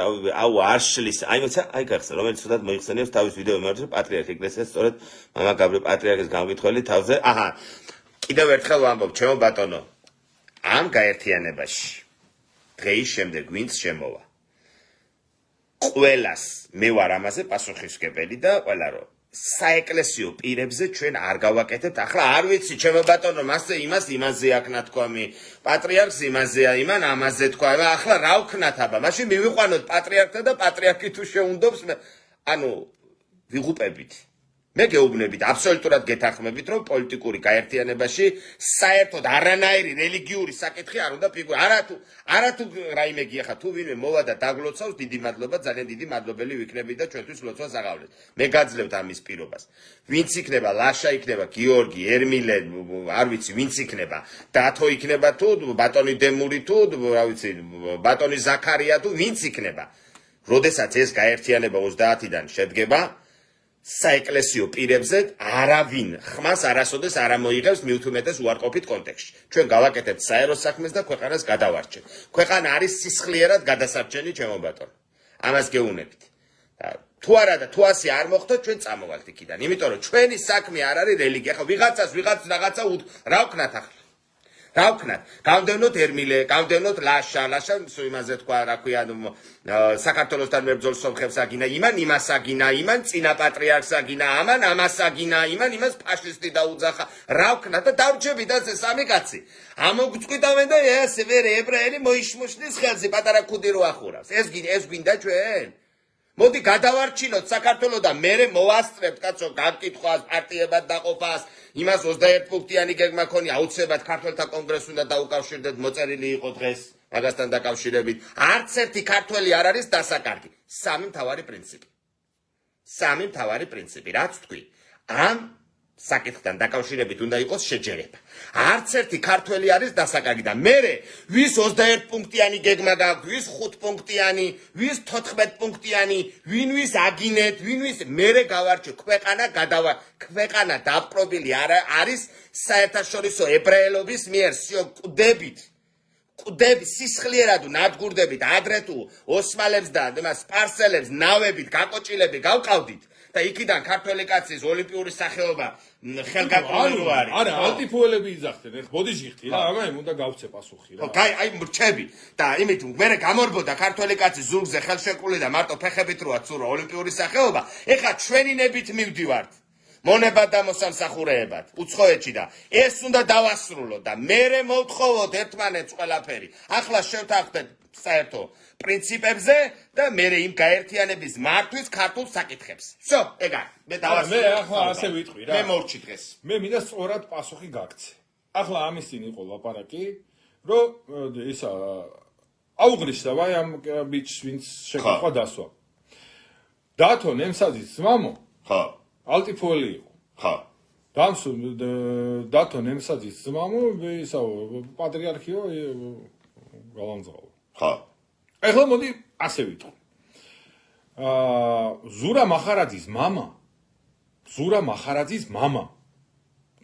აუ არ შლის. აი მოიცა, აი გახსნა, რომელიც ცუდად მოიხსენიებს თავის ვიდეო მიმართულებით პატრიარქ ეკლესიას, სწორედ მამა გაბრიელ პატრიარქის გამკითხველი თავზე. აჰა. კიდევ ერთხელ ვამბობ, ჩემო ბატონო, ამ გაერთიანებაში დღეის შემდეგ ვინც შემოვა ყველას მე ვარ ამაზე პასუხისმგებელი და ყველა რომ საეკლესიო პირებზე ჩვენ არ გავაკეთებთ ახლა არ ვიცი ჩემო ბატონო მასზე იმაზე აქ ნათქვამი პატრიარქს იმაზეა იმან ამაზე თქვა ახლა რა ვქნათ აბა მაშინ მივიყვანოთ პატრიარქთა და პატრიარქი თუ შეუნდობს ანუ ვიღუპებით მე გეუბნებით აბსოლუტურად გეთანხმებით რომ პოლიტიკური გაერთიანებაში საერთოდ არანაირი რელიგიური საკითხი არ უნდა ფიგურირდეს არა თუ რაიმე გიახა თუ ვინმე მოვა და დაგლოცავს დიდი მადლობა ძალიან დიდი მადლობელი ვიქნები და ჩვენთვის ლოცვას აღავლეთ მე გაძლევთ ამის პირობას ვინც იქნება ლაშა იქნება გიორგი ერმილე არ ვიცი ვინც იქნება დათო იქნება თუ ბატონი დემური თუ რა ვიცი ბატონი ზაქარია თუ ვინც იქნება როდესაც ეს გაერთიანება 30-დან შედგება საეკლესიო პირებზე არავინ ხმას არასოდეს არ ამოიღებს მიუთმეტეს უარყოფით კონტექსტში. ჩვენ გავაკეთებთ საერო საქმეს და ქვეყანას გადავარჩევთ. ქვეყანა არის სისხლიერად გადასარჩენი ჩემო ბატონო. ამას გეუბნებით. თუ არა და თუ ასე არ მოხდოთ ჩვენ წამოვალთ იქიდან. იმიტომ რომ ჩვენი საქმე არ არის რელიგია. ხო ვიღაც რაღაცა რა ვქნათ ახლა? რა ვქნათ? გამდევნოთ ერმილე, გამდევნოთ ლაშა იმაზე თქვა რა ქვია საქართველოსთან მებრძოლ სომხებს აგინა, იმას აგინა, იმან წინა პატრიარქს აგინა, ამას აგინა, იმას ფაშისტი დაუძახა. რა ვქნათ და დავრჩებით ასე სამი კაცი. ამოგწყვიტავენ და ესე ვერე ებრაელი მოიშმოშნის ხელზე პატარა ქუდი რო ახურავს. ეს გვინდა ჩვენ? მოდი გადავარჩინოთ საქართველოს და მე მოვასწრებთ კაცო გაკითხვას, პარტიებად დაყოფას, იმას 21 პუნქტიანი გეგმა ქონია, აუცილებლად ქართველთა კონგრესს უნდა დაუკავშირდეთ, მოწერილი იყო დღეს მაგასთან დაკავშირებით. არც ერთი ქართველი არ არის დასაკარგი. სამი მთავარი პრინციპი, რაც თქვი. ამ საკითხთან დაკავშირებით უნდა იყოს შეჯერება. არც ერთი ქართველი არის დასაკარგი და მე ვის 21 პუნქტიანი გეგმა გაქვთ, ვის 5 პუნქტიანი, ვის 14 პუნქტიანი, ვინვის აგინეთ, ვინვის მე გავარჩევ ქვეყანა დაპყრობილი არის საერთაშორისო ებრაელობის მიერ კვდებით სისხლიერად ნადგურდებით ადრე თუ ოსმალებს და სპარსელებს ნავებით გაკოჭილები გავყავდით და იქიდან ქართველი კაცის ოლიმპიური სახეობა ხელგაკრული არის. არა, ალტიფოელები იძახდნენ. ეხლა ბოდიჟიხტი რა, ამაი უნდა გავცე პასუხი რა. აი მრჩები და იმით მე გამორბოდა ქართველი კაცის ზურგზე ხელშეკრული და მარტო ფეხებით როა ცურვა ოლიმპიური სახეობა. ეხლა ჩვენინებით მივდივართ. მონებად და მოსამსახურეებად უცხოეთში და ეს უნდა დავასრულოთ და მე მოვთხოვოთ ერთმანეთს ყველაფერი. ახლა შევთანხმდეთ საერთო პრინციპებზე და მე იმ გაერთიანების მართვის ქართულ საკითხებს. всё, ეგ არის. მე დავასრულე. მე ახლა ასე ვიტყვი რა. მე მორჩი დღეს. მე მინდა სწორად პასუხი გაგცე. ახლა ამის წინ იყო ლაპარაკი, რომ ისა აუღრიშდა ვაი ამ ბიჭს ვინც შეგახვა დასვა. დათო ნემსაძის ძმამო? ხო. ალტიფოელი იყო. ხო. დათო ნემსაძის ძმამო, ისა პატრიარქიო გალანძღაო. ხო. ეხლა მოდი ასე ვიტყვი. ზურა მახარაძის მამა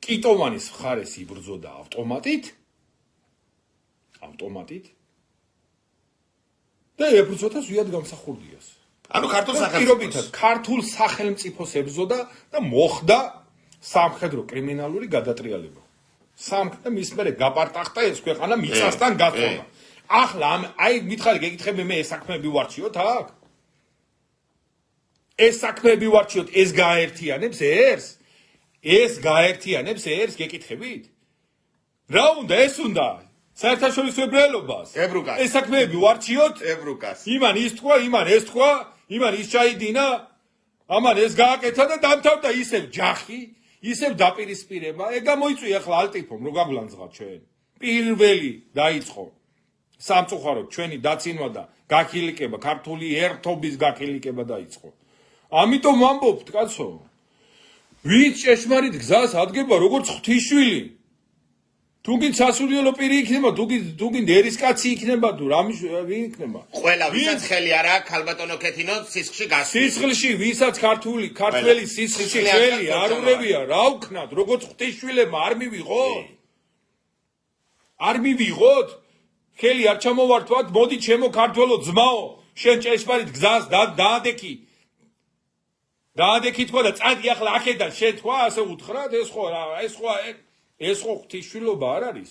კიტოვანის მხარეს იბრძოდა ავტომატით და ებრძოდა ზვიად გამსახურდიას. ანუ ქართულ სახელმწიფოს ებრძოდა და მოხდა სამხედრო კრიმინალური გადატრიალება. სამქნა მის მერე გაპარტახტა ეს ქვეყანა მიწასთან გაწოლა. ახლა აი მითხარი გეკითხები მე ეს საქმეები ვარჩიოთ აქ? ეს საქმეები ვარჩიოთ, ეს გააერთიანებს ერს? ეს გააერთიანებს ერს გეკითხებით? რა უნდა ეს უნდა? საერთაშორისო ებრაელობას? ებრუკას. ეს საქმეები ვარჩიოთ? ებრუკას. იმან ის თქვა, იმან ეს თქვა, იმან ის ჩაიდინა, ამან ეს გააკეთა და დამთავრდა ისევ ჯახი, ისევ დაპირისპირება. ეგ გამოიწვია ახლა ალტიფომ, რო გაგვლანძღა ჩვენ. პირველი დაიწყო სამწუხაროდ ჩვენი დაცინვა და გაქილიკება, ქართული ერთობის გაქილიკება დაიწყო. ამიტომ ვამბობთ, კაცო, ვინც ჭეშმარიტ გზას ადგება როგორც ღვთისშვილი. თუნდაც სასულიერო პირი იქნება, თუნდაც ერისკაცი იქნება თუ ვინ იქნება? ყველა ვისაც ხელი არ აქვს ქალბატონო ქეთინო სისხლში გასული. სისხლში ვისაც ქართველი სისხლში ხელი არ ურევია, რა ვქნათ, როგორც ღვთისშვილებმა არ მივიღოთ? არ მივიღოთ? ხელი არ ჩამოვართვათ, მოდი ჩემო ქართველო ძმაო, შენ ჭეშმარიტ გზას დაადექი. დაადექი თქვა და წადი ახლა აქედან შენ თქვა ასე უთხრათ ეს ხო ღვთისშვილობა არ არის?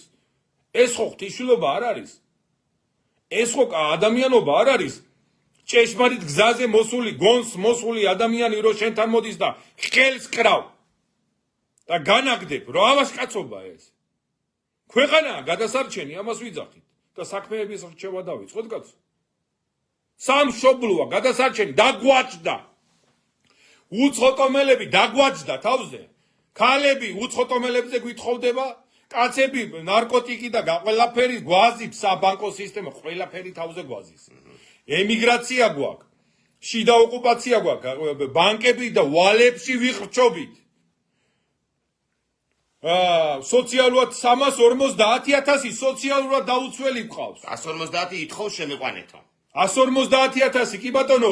ეს ხო ღვთისშვილობა არ არის? ეს ხო ადამიანობა არ არის? ჭეშმარიტ გზაზე მოსული, გონს მოსული ადამიანი რო შენთან მოდის და ხელს კრავ და განაგდებ, რა ავასკაცობა ეს? ქვეყანაა გადასარჩენი, ამას ვიძახით და საქმეების რჩევა დავიწყოთ, კაცო. სამშობლოა გადასარჩენი, დაგვაჭდა. უცხოტომელები დაგვაჭდა თავზე. ქალები უცხოტომელებზე გვითხოვდება, კაცები ნარკოტიკი და ყველაფერი გვაზის საბანკო სისტემა, ყველაფერი თავზე გვაზის. ემიგრაცია გვაქვს, შიდა ოკუპაცია გვაქვს, ბანკები და ვალებში ვიხრჩობით. სოციალურად 350,000 სოციალურად დაუცველი გვყავს. 150 ითხოვს შემიყვანეთო. 150,000 კი ბატონო,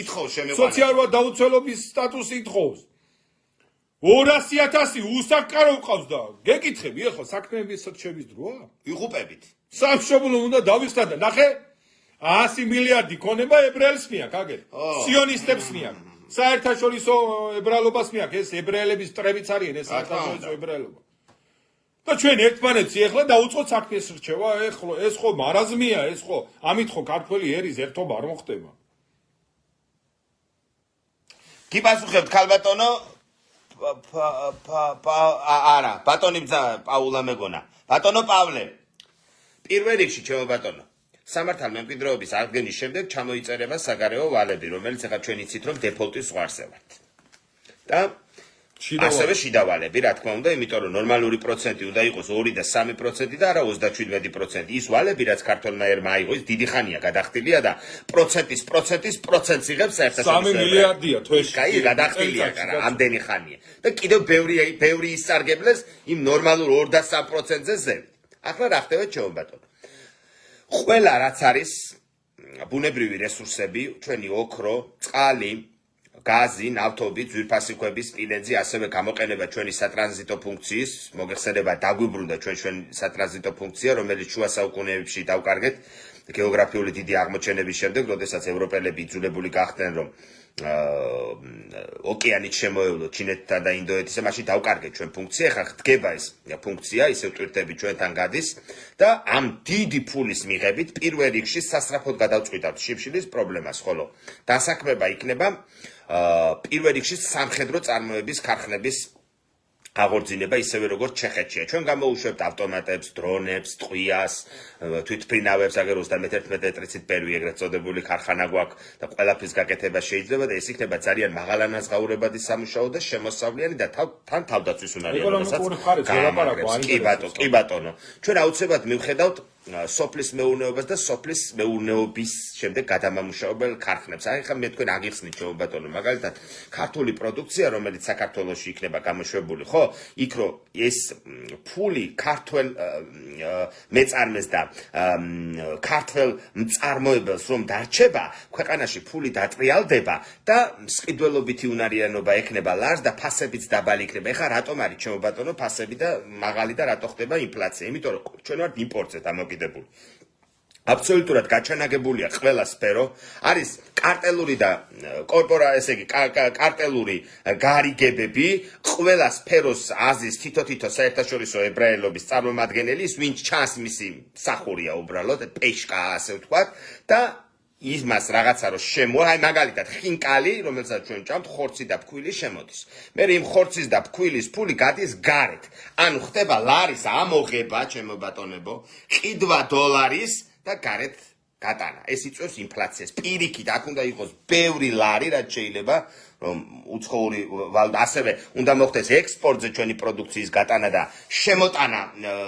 ითხოვს შემიყვანეთო. სოციალურად დაუცველობის სტატუსი ითხოვს. 200,000 უსაკარო ყავს და გეკითხები ახლა საქმეების რჩევის დროა? ვიღუპებით. სამშობლო უნდა დავიხსნა და ნახე 100 მილიარდი ქონება ებრაელს მიაქვს აგერ. სიონისტებს მიაქვს. საერთაშორისო ებრაელობას მიაქვს, ეს ებრაელების ტრებიც არიან, ეს საერთაშორისო ებრაელობა. და ჩვენ ერთმანეთს ეხლა დაუწყოთ საქმის რჩევა, ეს ხო მარაზმია, ეს ხო ამით ხო ქართველი ერის ერთობა არ მოხდება. კი პასუხებთ ქალბატონო არა, ბატონი პაულა მეგონა. ბატონო პავლე. პირველ რიგში ჩემო ბატონო. სამართალ მემკვიდრეობის აღდგენის შემდეგ ჩამოიწერება საგარეო ვალები, რომელიც ახლა ჩვენ იცით რომ დეფოლტის ზღვარზე ვართ. და ასევე შიდა ვალები, რა თქმა უნდა, იმიტომ რომ ნორმალური პროცენტი უნდა იყოს 2 და 3% და არა 37%. ის ვალები, რაც ქართველმა ერმა აიღო, ის დიდი ხანია გადახდილია და პროცენტს იღებს საერთაშორისო 3 მილიარდია თვეში. კაი, გადახდილია, ამდენი ხანია. და კიდევ ბევრი ისარგებლეს იმ ნორმალურ 2 და 3%-ზე ზევით. ახლა რა ხდება ჩემო ბატონო? ყველა რაც არის ბუნებრივი რესურსები, ჩვენი ოქრო, წყალი, გაზი, ნავთობი, ძვირფასი ქვები, სპილენძი, ასევე გამოყენება ჩვენი სატრანზიტო ფუნქციის, მოგეხსენება დაგვიბრუნდა ჩვენ სატრანზიტო ფუნქცია, რომელიც შუა საუკუნეებში დავკარგეთ გეოგრაფიული დიდი აღმოჩენების შემდეგ, როდესაც ევროპელები იძულებული გახდნენ, რომ ოკეანით შემოევლოთ ჩინეთთან და ინდოეთისა, მაშინ დავკარგეთ ჩვენ ფუნქცია, ახლა ხდება ეს ფუნქცია, ისევ ტვირთები ჩვენთან გადის და ამ დიდი ფულის მიღებით პირველ რიგში სასწრაფოდ გადავწყვიტავთ შიფშილის პრობლემას, ხოლო დასაქმება იქნება პირველ რიგში სამხედრო წარმოების ქარხნების აღორძინება ისევე როგორც ჩეხეთშია. ჩვენ გამოუშვებთ ავტომატებს, დრონებს, ტყვიას, თვითმფრინავებს, აგერ 31 მეტრიცით პერვი ეგრეთ წოდებული ქარხანა გვაქვს და ყველაფრის გაკეთება შეიძლება და ეს იქნება ძალიან მაღალანაზღაურებადი სამუშაო და შემოსავლიანი და თან თავდაცვის უნარიანობასაც. კი ბატონო. ჩვენ აუცილებლად მივხედავთ სოფლის მეურნეობას და სოფლის მეურნეობის შემდეგ გადამამუშავებელ ქარხნებს. აი ხა მე თქვენ აგიხსნით ჩემო ბატონო, მაგალითად ქართული პროდუქცია, რომელიც საქართველოში იქნება გამოშვებული, ხო? იქ რო ეს ფული ქართულ მეწარმეს და ქართულ მწარმოებელს რომ დარჩება, ქვეყანაში ფული დატრიალდება და მსყიდველობითი უნარიანობა ექნება ლარს და ფასებიც დაბალი იქნება. ეხლა რატომ არის ჩემო ბატონო ფასები და მაღალი და რატო ხდება ინფლაცია? იმიტომ რომ ჩვენ ვართ იმპორტზე დამოკიდებული. აბსოლუტურად გაჩანაგებულია ყველა სფერო, არის კარტელური და ესე იგი კარტელური გარიგებები, ყველა სფეროს აზის თითო საერთაშორისო ებრაელობის წარმომადგენელი, ვინც ჩანს მისი მსახურია უბრალოდ, პეშკა ასე ვთქვათ და იმას რაღაცა რო შემოა, აი მაგალითად ხინკალი, რომელსაც ჩვენ ჭამთ, ხორცი და ფქვილი შემოდის. მე იმ ხორცის და ფქვილის ფული გადის გარეთ. ანუ ხდება ლარის ამოღება, ჩემო ბატონებო, ყიდვა დოლარის და გარეთ გატანა. ეს იწვევს ინფლაციას. პირიქით აქ უნდა იყოს ბევრი ლარი, რაც შეიძლება რომ უცხოური ვალუტა ასევე უნდა მოხდეს ექსპორტზე ჩვენი პროდუქციის გატანა და შემოტანა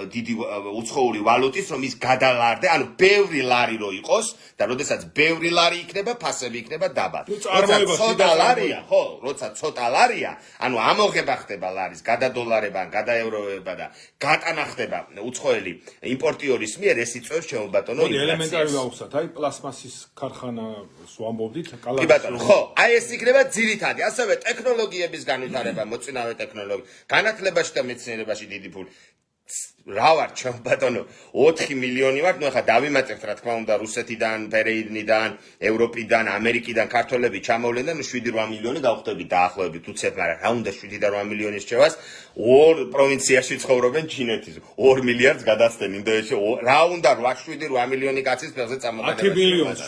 დიდი უცხოური ვალუტის, რომ ის გადალარდე, ანუ ბევრი ლარი რო იყოს და როდესაც ბევრი ლარი იქნება, ფასები იქნება დაბალ. ცოტა ლარია, ხო, როცა ცოტა ლარია, ანუ ამოღება ხდება ლარის, გადადოლარება, გადაევროება და გატანა ხდება უცხოელი იმპორტიორის მიერ, ეს იწვევს ჩემო ბატონო ინფლაციას. ელემენტარი გავხსნათ, აი პლასმასის ქარხანას ვამბობდით, კი ბატონო, ხო, აი ეს იქნება ძირითადი, ასევე ტექნოლოგიების განვითარება, მოწინავე ტექნოლოგია, განათლებაში და მეცნიერებაში დიდი ფული. რა ვარ ჩემო ბატონო 4 მილიონი ვარ, ნუ ახლა დავიმატებთ რა თქმა უნდა რუსეთიდან, ბერეინიდან, ევროპიდან, ამერიკიდან ქართველები ჩამოვლენ და 7-8 მილიონი გავხდები დაახლოებით უცებ, მაგრამ რა უნდა 7-8 მილიონის შევას, ორ პროვინციაში ცხოვრობენ ჩინეთის, 2 მილიარდს გადასცენ ინდოეთში, რა უნდა 8-7-8 მილიონი კაცის ფეხზე წამოყენება. 10 მილიონს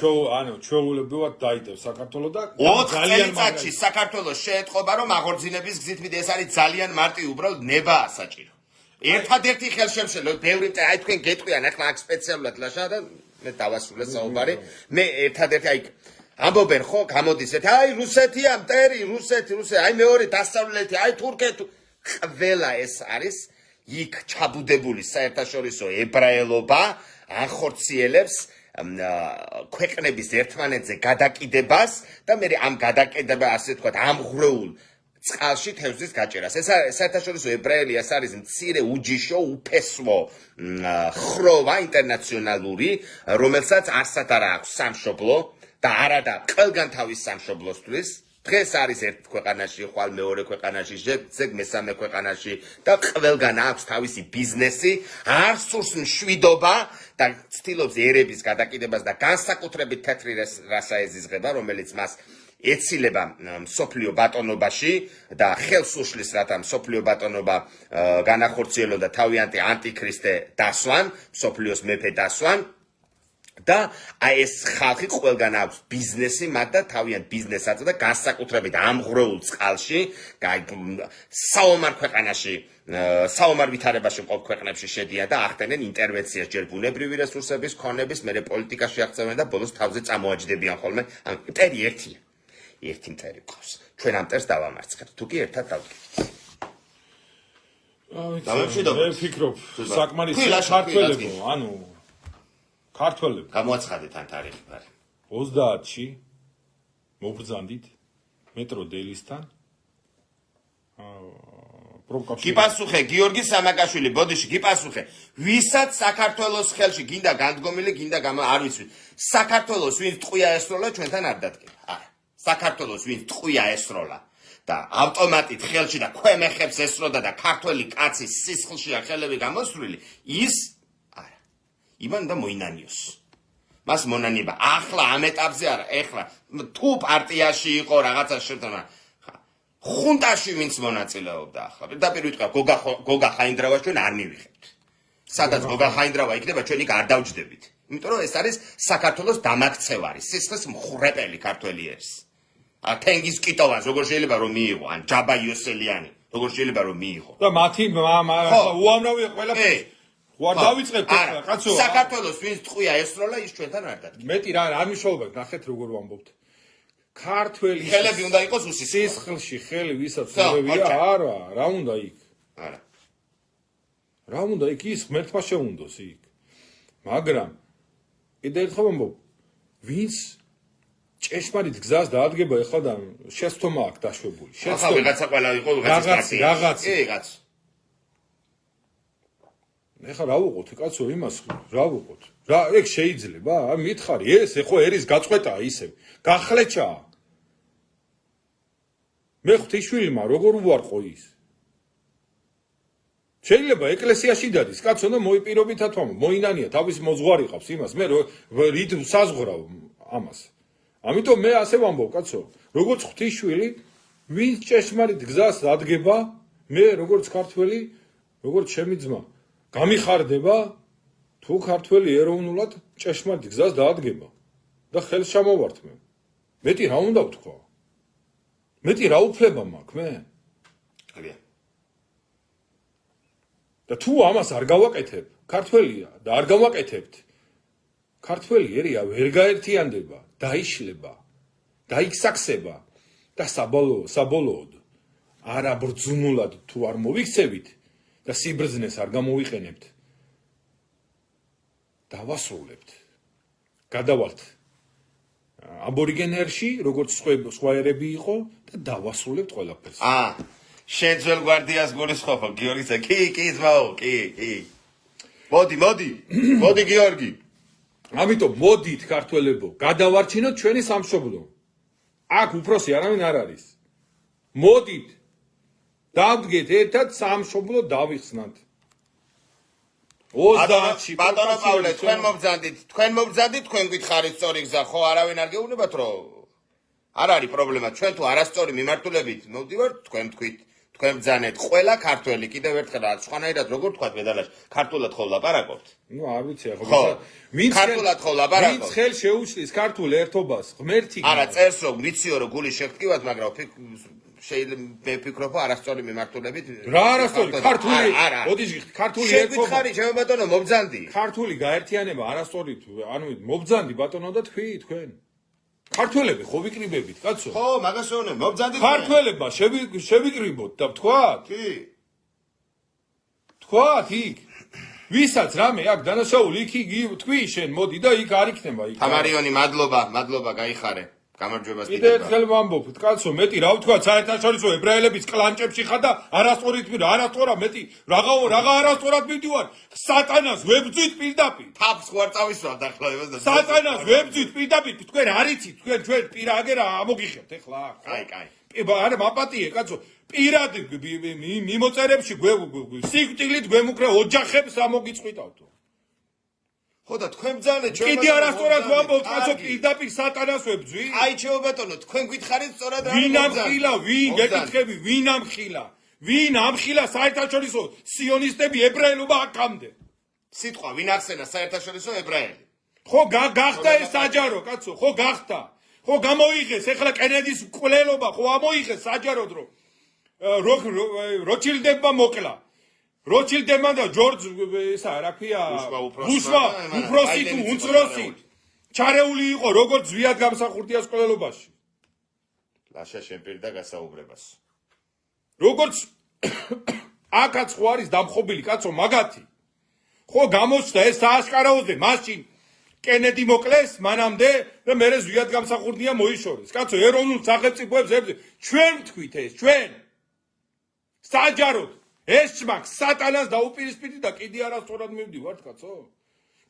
ჩვეულებრივად დაიდევს საქართველოს და ძალიან მაგარი. საქართველოს შეეთყობა რომ აღორძინების გზით მიდე, ეს არის ძალიან მარტივი, უბრალოდ ნებაა საჭირო. ერთადერთი ხელშემშლელი, ბევრი აი თქვენ გეტყვიან ახლა აქ სპეციალურად ლაშა და მე დავასრულე საუბარი. მე ერთადერთი აი ამბობენ ხო, გამოდის ერთ აი რუსეთია, მტერი, რუსეთი, აი მეორე დასავლეთი, აი თურქეთი. ყველა ეს არის იქ ჩაბუდებული საერთაშორისო ებრაელობა ახორციელებს ქვეყნების ერთმანეთზე გადაკიდებას და მე ამ გადაკიდება ასე ვთქვათ ამღვრეულ წყალში თევზის გაჭერას. ეს საერთაშორისო ებრაელი ეს არის მცირე უჯიშო უფესვო ხროვა ინტერნაციონალური, რომელსაც არსად არა აქვს სამშობლო და არა და ყველგან თავის სამშობლოსთვის. დღეს არის ერთ ქვეყანაში, ხვალ მეორე ქვეყანაში, ზეგ მესამე ქვეყანაში და ყველგან აქვს თავისი ბიზნესი, არ სურს მშვიდობა და ცდილობს ერების გადაკიდებას და განსაკუთრებით თეთრი რასა ეზიზღება, რომელიც მას ეცილება სოფლიო ბატონობაში და ხელს უშლის რათა სოფლიო ბატონობა განახორციელო და თავიანთი ანტიქრისტე დასვან, სოფლიოს მეფე დასვან და აი ეს ხალხი ყველგან აქვს ბიზნესი, მათ და თავიანთ ბიზნესსაც და განსაკუთრებით ამღვრეულ წყალში, საომარ ქვეყანაში, საომარ ვითარებაში მყოფ ქვეყნებში შედიან და ახდენენ ინტერვენციას ჯერ ბუნებრივი რესურსების, ქონების, მერე პოლიტიკაში აღწევენ და ბოლოს თავზე წამოაჯდებიან ხოლმე. ან მტერი ერთია. ერთი მტერი ყავს. ჩვენ ამ მტერს დავამარცხებთ. თუ კი ერთად დავდგებით. მე ვფიქრობ, საკმარისი ქართველებო, ანუ ქართველები გამოაცხადეთ ან თარიღი ბარი. 30-ში მობრძანდით მეტრო დელისთან. გიპასუხე გიორგი სამაკაშვილი, ბოდიში გიპასუხე. ვისაც საქართველოს ხელში გინდა განდგომილი, გინდა არ ვიცი. საქართველოს ვინც ტყვია ესროლა, ჩვენთან არ დადგება. არა. საქართველოს ვინც ტყვია ესროლა და ავტომატით ხელში და ქვემეხებს ესროდა და ქართველი კაცის სისხლშია ხელები გამოსვლილი, ის არა. იმან და მოინანიოს. მას მონანება. ახლა ამ ეტაპზე არა, ახლა თუ პარტიაში იყო რაღაცა შეერთება ხუნტაში ვინც მონაწილეობდა ახლა. პირდაპირ ვიტყვი, გოგა ხაინდრავას ჩვენ არ მივიღებთ. სადაც გოგა ხაინდრავა იქნება, ჩვენ იქ არ დავჯდებით. იმიტომ რომ ეს არის საქართველოს დამაქცევარი, სისხლის მხრეპელი ქართველი ეს. თენგიზ კიტოვანს როგორ შეიძლება რომ მიიღო, ან ჯაბა იოსელიანი როგორ შეიძლება რომ მიიღო. და მათი უამრავია ყველაფერი. ვარ დავიწყებ ახლა, კაცო. საქართველოს ვინც ტყვია ესროლა, ის ჩვენთან არ დადგება. მეტი რა არ მნიშვნელობა, ნახეთ როგორ ვამბობთ. ქართველი ხელები უნდა იყოს უსისხლო. სისხლში ხელი ვისაც მოევია, არა, რა უნდა იქ? არა. რა უნდა იქ? ის ღმერთმა შეუნდოს იქ. მაგრამ კიდევ ერთხელ ვამბობ, ვინც ჭეშმარიტ გზას დაადგება ეხლა და შეცდომა აქვს დაშვებული. ახლა ვიღაცა ყველა იყო რაღაც. კი, რაღაც. ეხლა რა ვუყოთ, კაცო, იმას რა ვუყოთ? რა ეგ შეიძლება? მითხარი, ეს ეხო ერის გაწყვეტაა ისევ. გახლეჩა. მე ღვთისმშვილმა როგორ უარყო ის? შეიძლება ეკლესიაში დადის კაცო და მოიპირობით ათვამო მოინანია თავის მოძღვარი ყავს იმას მე რით საზღვრავ ამას ამიტომ მე ასე ვამბობ კაცო როგორც ღვთისშვილი ვინც ჭეშმარიტ გზას დადგება მე როგორც ქართველი როგორც ჩემი ძმა გამიხარდება თუ ქართველი ეროვნულად ჭეშმარიტ გზას დაადგება და ხელს ჩამოვართ მე მეტი რა უნდა ვთქვა მეტი რა უფლება მაქვს მე და თუ ამას არ გავაკეთებ ქართველია და არ გავაკეთებთ ქართველი ერია ვერ გაერთიანდება დაიშლება დაიქსაქსება და საბოლოოდ არაბრძნულად თუ არ მოვიქცევით და სიბრძნეს არ გამოვიყენებთ დავასრულებთ გადავალთ აბორიგენერში როგორც სხვა ერები იყო და დავასრულებთ ყველაფერს შენ ძველ გვარდიას გულისხმობ გიორგისა კი ძმაო კი მოდი გიორგი ამიტომ მოდით ქართველებო გადავარჩინოთ ჩვენი სამშობლო აქ უფროსი არავინ არ არის მოდით დავდგეთ ერთად სამშობლო დავიხსნათ 30-ში ბატონო პავლე თქვენ მობრძანდით თქვენ გითხარით სწორი გზა ხო არავინ არ გეუბნებათ რომ არ არის პრობლემა ჩვენ თუ არასწორი მიმართულებით მოვდივართ თქვენ თქვით თქვენ ბრძანეთ ყველა ქართველი კიდევ ერთხელ სხვანაირად როგორ თქვათ მედალაში ქართულად ხო ლაპარაკობთ ნუ არ ვიცი ახლა ვინც ქართულად ხო ლაპარაკობთ ვინც ხელ შეუშლის ქართულ ერთობას ღმერთი არა წერს რომ ვიციო რომ გული შეგტკივათ მაგრამ შეიძლება ვფიქრობ არასწორი მიმართულებით რა არასწორი ქართული ოდის ქართული ერთობა შეგითხარი ჩემო ბატონო მობძანდი ქართული გაერთიანება არასწორი ანუ მობძანდი ბატონო და თქვი თქვენ ქართველები ხო ვიკრიბებით კაცო ხო მაგას ვეუბნე მობძანდით ქართველებმა შევიკრიბოთ და ვთქვათ კი თქვათ იქ ვისაც რამე აქ დანაშაული იქ თქვი შენ მოდი და იქ არ იქნება იქ თამარიონი მადლობა გაიხარე გამარჯვებას კიდე ერთხელ ვამბობ კაცო მეტი რა ვთქვა საერთაშორისო ებრაელების კლანჭებში ხარ და არასწორით არასწორა მეტი რაღა არასწორად მივდივარ სატანას ვებძვით პირდაპირ თაფს ხوار წავისვათ ახლა და სატანას ვებძვით პირდაპირ თქვენ არ იცით თქვენ ჩვენ პირაგერ ამოგიხებთ ახლა კაი არა მაპატიე კაცო პირად მიმოწერებში სიკვდილით გვემუქრე ოჯახებს ამოგიწყვიტავთ ხო და თქვენ ბძანეთ ჩვენ კიდე არასწორად ვამბობთ კაცო პირდაპირ სატანას ვებძვი აი ჩემო ბატონო თქვენ გითხარით სწორად რა ვინ ამხილა ვინ გეკითხები ვინ ამხილა საერთაშორისო სიონისტები ებრაელობა აქამდე სიტყვა ვინ ახსენა საერთაშორისო ებრაელი ხო გახდა ეს საჯარო კაცო ხო გახდა ხო გამოიღეს ეხლა კენედის კვლელობა ხო ამოიღეს საჯაროდ რომ როჩილდებმა მოკლა როჩილდებმა და ჯორჯ ესა რა ქვია ბუშმა უფროსი თუ უნცროსი ჩარეული იყო როგორც ზვიად გამსახურდიას კვლელობაში ლაშა შენ პირდა გასაუბრებას როგორც აქაც ხო არის დამხობილი კაცო მაგათი ხო გამოჩნდა ეს სააშკარაოზე მაშინ კენედი მოკლეს მანამდე და მერე ზვიად გამსახურდია მოიშორეს კაცო ეროვნულ სახელმწიფოებს ჩვენ ვთქვით ეს ჩვენ საჯაროდ ეს მაგ სატანას დაუპირისპირდი და კიდე არასწორად მივდივართ კაცო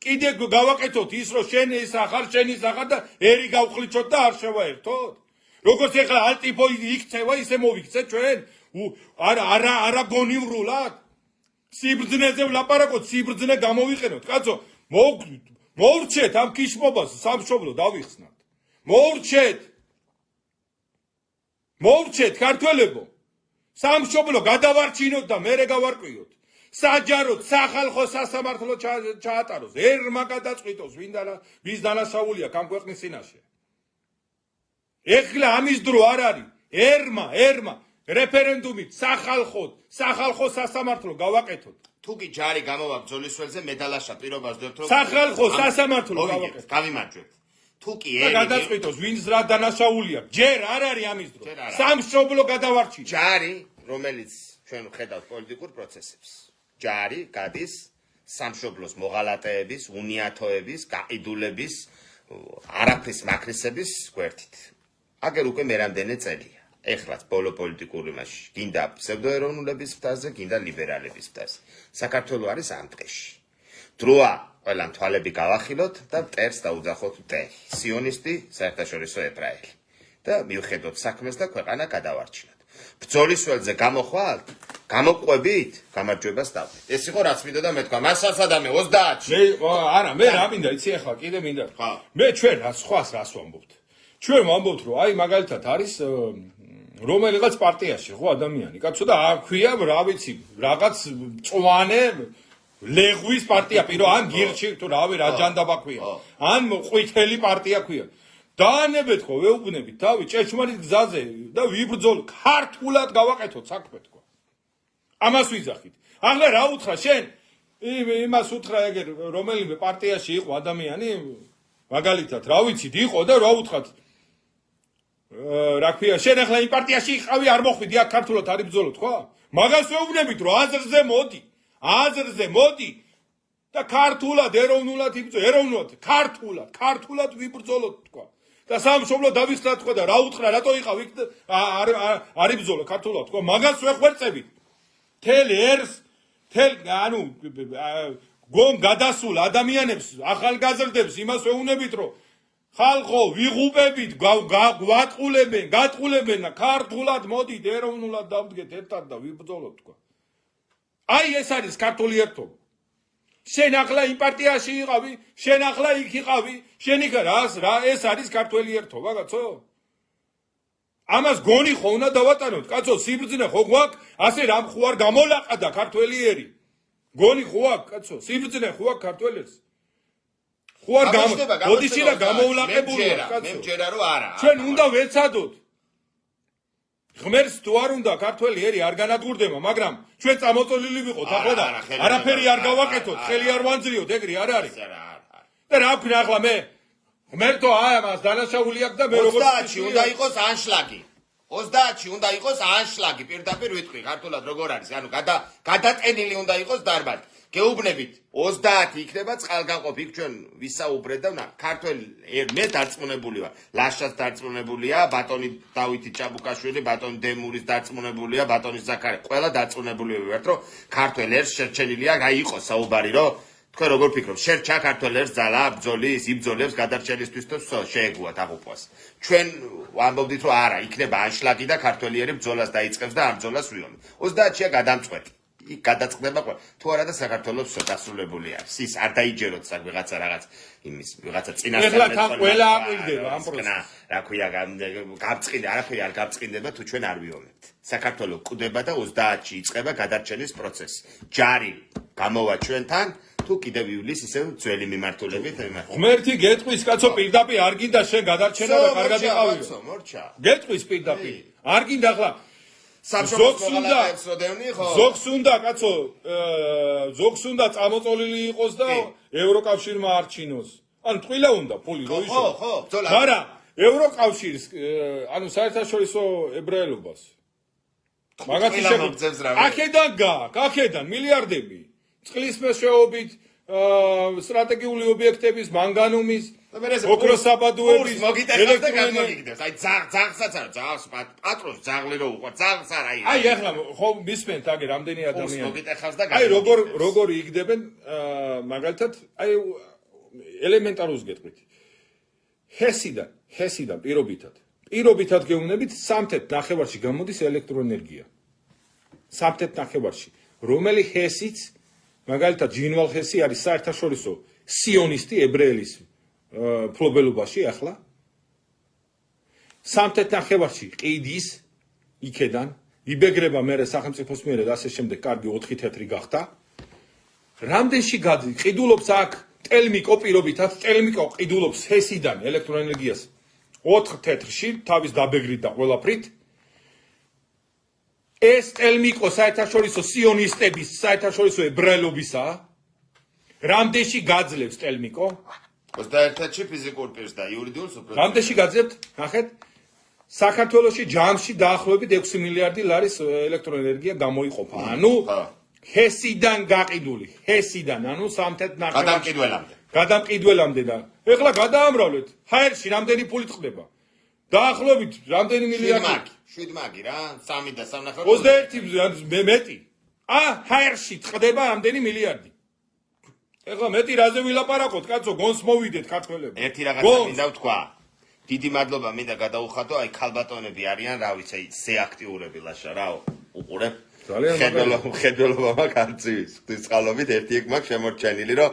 კიდე გავაკეთოთ ის რომ შენ ის ახარ შენ ის ახარ და ერი გავხლიჩოთ და არ შევაერთოთ როგორც ეხლა ალტიფო იქცევა ისე მოვიქცეთ ჩვენ არა გონივრულად სიბრძნეზე ვლაპარაკოთ სიბრძნე გამოვიყენოთ კაცო მოვრჩეთ ამ ქიშმობას სამშობლო დავიხსნათ მოვრჩეთ ქართველებო სამშობლო გადავარჩინოთ და მერე გავარკვიოთ საჯაროდ სახალხო სასამართლო ჩაატაროს ერმა გადაწყვიტოს ვის დანაშაულია ამ ქვეყნის წინაშე ეხლა ამის დრო არ არის ერმა რეფერენდუმით სახალხო სასამართლო გავაკეთოთ თუ კი ჯარი გამოვა ბრძოლისველზე მედალაშა პირობას დევთ რომ სახალხო სასამართლო გავაკეთოთ გამიმარჯვეთ თუ კი გადაწყვიტოს ვინც რა დანაშაულია ჯერ არ არის ამის დრო სამშობლო გადავარჩინოთ ჯარი რომელიც ჩვენ ვხედავთ პოლიტიკურ პროცესებს ჯარი გადის სამშობლოს მოღალატეების უნიათოების გაყიდულების არაფრის მაქრისების გვერდით აგერ უკვე მერამდენე წელია ეხლაც ბოლო პოლიტიკური მასში გინდა ფსევდოეროვნულების ფთაზე გინდა ლიბერალების ფთაზე საქართველოს არის ამ დღეში დროა ყველამ თვალები გავახილოთ და მტერს დაუძახოთ მტერი სიონისტი საერთაშორისო ებრაელი და მივხედოთ საქმეს და ქვეყანა გადავარჩინოთ ბრძოლის ველზე გამოხვალთ გამოყვებით გამარჯვებას დავდეთ. ეს იყო რაც მინდოდა მე თქვა. მასაც ადამე 30-ში. მე რა მინდა, იცი ახლა კიდე მინდა. ხა. მე ჩვენ რას ვამბობთ? ჩვენ ვამბობთ, რომ აი მაგალითად არის რომელიღაც პარტიაში ხო ადამიანი, კაცო და აქვია, რა ვიცი, რაღაც წვანე ლეღვის პარტია პირო, ან გირჩი თუ რავი რა ჯანდაბა ქვია. ან ყვითელი პარტია ქვია. დაანებეთ ხო, ვეუბნებით თავი ჭეშმარიტ გზაზე და ვიბრძოლ, ქართულად გავაკეთოთ საქმე თქვა. ამას ვიძახით. ახლა რა უთხრა შენ? იმას უთხრა ეგერ რომელიმე პარტიაში იყო ადამიანი, მაგალითად, რა ვიცით, იყო და რა უთხრათ? რა ქვია, შენ ახლა იმ პარტიაში იყავი, არ მოხვიდი აქ ქართულად არ იბრძოლოთ, ხო? მაგას ვეუბნებით, რომ აზრზე მოდი და ქართულად, ეროვნულად იბრძოლ, ეროვნულად, ქართულად ვიბრძოლოთ, თქვა. და სამშობლო დავიხსნა თქვა და რა უთხრა, რატო იყავ იქ არ იბრძოლა ქართულად, თქვა. მაგას ვეხვერწებით. ანუ გონ გადასულ ადამიანებს, ახალგაზრდებს იმას ვეუბნებით, რომ ხალხო ვიღუპებით, გატყულებენ და ქართულად მოდით, ეროვნულად დავდგეთ ერთად და ვიბრძოლოთ, თქვა. აი ეს არის ქართული ერთობა. შენ ახლა იმ პარტიაში იყავი, შენ ახლა იქ იყავი, შენ იქ რა ეს არის ქართული ერთობა, კაცო? ამას გონი ხო უნდა დავატანოთ, კაცო, სიბრძნე ხო გვაქვს, ასე რამ ხო არ გამოლაყდა ქართველი ერი. გონი ხო აქვს, კაცო, სიბრძნე ხო აქვს ქართველებს. ხო არ გოდიში და გამოულაყებულია, კაცო. მე მჯერა რომ არა. ჩვენ უნდა ვეცადოთ. ღმერთს თუ არ უნდა ქართველი ერი არ განადგურდება, მაგრამ ჩვენ წამოწოლილი ვიყოთ, ახლა და არაფერი არ გავაკეთოთ, ხელი არ ვანძრიოთ, ეგრე არ არის. და რა ვქნა ახლა მე? ღმერთო აი ამას დანაშაული აქვს და მე როგორც 30-ში უნდა იყოს ანშლაგი. 30-ში უნდა იყოს ანშლაგი, პირდაპირ ვიტყვი, ქართულად როგორ არის? ანუ გადატენილი უნდა იყოს დარბაზი. გეუბნებით 30 იქნება წყალგამყოფი, იქ ჩვენ ვისაუბრეთ და ქართველი მე დარწმუნებული ვარ. ლაშას დარწმუნებულია, ბატონი დავითი ჭაბუკაშვილი, ბატონი დემურის დარწმუნებულია, ბატონი ზაქარი, ყველა დარწმუნებული ვართ, რომ ქართველ ერს შერჩენილია, რა იყოს საუბარი, რომ თქვენ როგორ ფიქრობთ, შერჩა ქართველ ერს ძალა ბრძოლის, იბრძოლებს გადარჩენისთვის და შეეგუათ აღუყვას. ჩვენ ვამბობდით, რომ არა, იქნება ანშლაგი და ქართველი ერი ბრძოლას დაიწყებს და ამ ბრძოლას ვიომი. 30-ია გადამწყვეტი. იქ გადაწყდება ყველა. თუ არა და საქართველოს დასრულებული არის. ის არ დაიჯეროთ საკ ვიღაცა რაღაც იმის ვიღაცა წინასწარ ეხლა თან ყველა აყვირდება ამ პროცესს. რა ქვია, გამწყინდა, არაფერი არ გამწყინდება თუ ჩვენ არ ვიომებთ. საქართველოს კვდება და 30-ში იწყება გადარჩენის პროცესი. ჯარი გამოვა ჩვენთან, თუ კიდევ ივლის ისე ძველი მიმართულებით. ღმერთი გეტყვის, კაცო, პირდაპირ არ გინდა შენ გადარჩენა და კარგად იყავი. მორჩა. გეტყვის პირდაპირ. არ გინდა ახლა ზოგს უნდა კაცო, ზოგს უნდა წამოწოლილი იყოს და ევროკავშირმა არჩინოს. ანუ ტყილა უნდა ფული რო ისო. ხო, ბრძოლა. მაგრამ ევროკავშირის, ანუ საერთაშორისო ებრაელობას. მაგათი შემოგწევს რა. აქედან მილიარდები. წყლის მეშვეობით, სტრატეგიული ობიექტების, მანგანუმის, ოქროსაბადოების, ელექტროენერგიის. აი ძაღსაც არა, ძაღს პატრონს ძაღლი რო უყვარ, ძაღს არა აი. აი ახლა ხო მისმენთ აგერ რამდენი ადამიანი. მოგიტეხავს და აი როგორ იგდებენ მაგალითად, აი ელემენტარულს გეტყვით. ჰესიდან პირობითად გეუბნებით, სამთეთ ნახევარში გამოდის ელექტროენერგია. სამთეთ ნახევარში, რომელი ჰესიც მაგალითად ჯინვალ ჰესი არის საერთაშორისო სიონისტი ებრაელის ფლობელობაში ახლა სამთეთ ნახევარში ყიდის იქედან იბეგრება მე სახელმწიფოს მიერ და ასე შემდეგ კარგი 4 თეთრი გახდა რამდენში ყიდულობს აქ ტელმიკო პირობითად ტელმიკო ყიდულობს ჰესიდან ელექტროენერგიას 4 თეთრში თავის დაბეგრით და ყველაფრით ეს ტელმიკო საერთაშორისო სიონისტების საერთაშორისო ებრაელობისა რამდენში გაძლევს ტელმიკო 21-ში ფიზიკურ პირს და იურიდიულ სუპერფირს რამდენში გაძლევთ ნახეთ საქართველოში ჯამში დაახლოებით 6 მილიარდი ლარის ელექტროენერგია გამოიყოფა ანუ ჰესიდან გაყიდული ჰესიდან ანუ სამთეთ ნახევარში გადამყიდველამდე და ეხლა გადაამრავლეთ ჰაერში რამდენი ფული წყდება დაახლოებით რამდენი მილიარდი 7 მაგი რა 3 და 3.5 21 მეტი ჰაერში წყდება რამდენი მილიარდი ეხლა მეტი რაზე ვილაპარაკოთ კაცო გონს მოვიდეთ ქართველები ერთი რაღაცა მინდა ვთქვა დიდი მადლობა მინდა გადაუხადო აი ქალბატონები არიან რა ვიცი ზეაქტიურები ლაშა რა უყურებ ძალიან ხედველობა მაქვს არწივის ღვთისწყალობით ერთი ეგ მაქვს შემორჩენილი რომ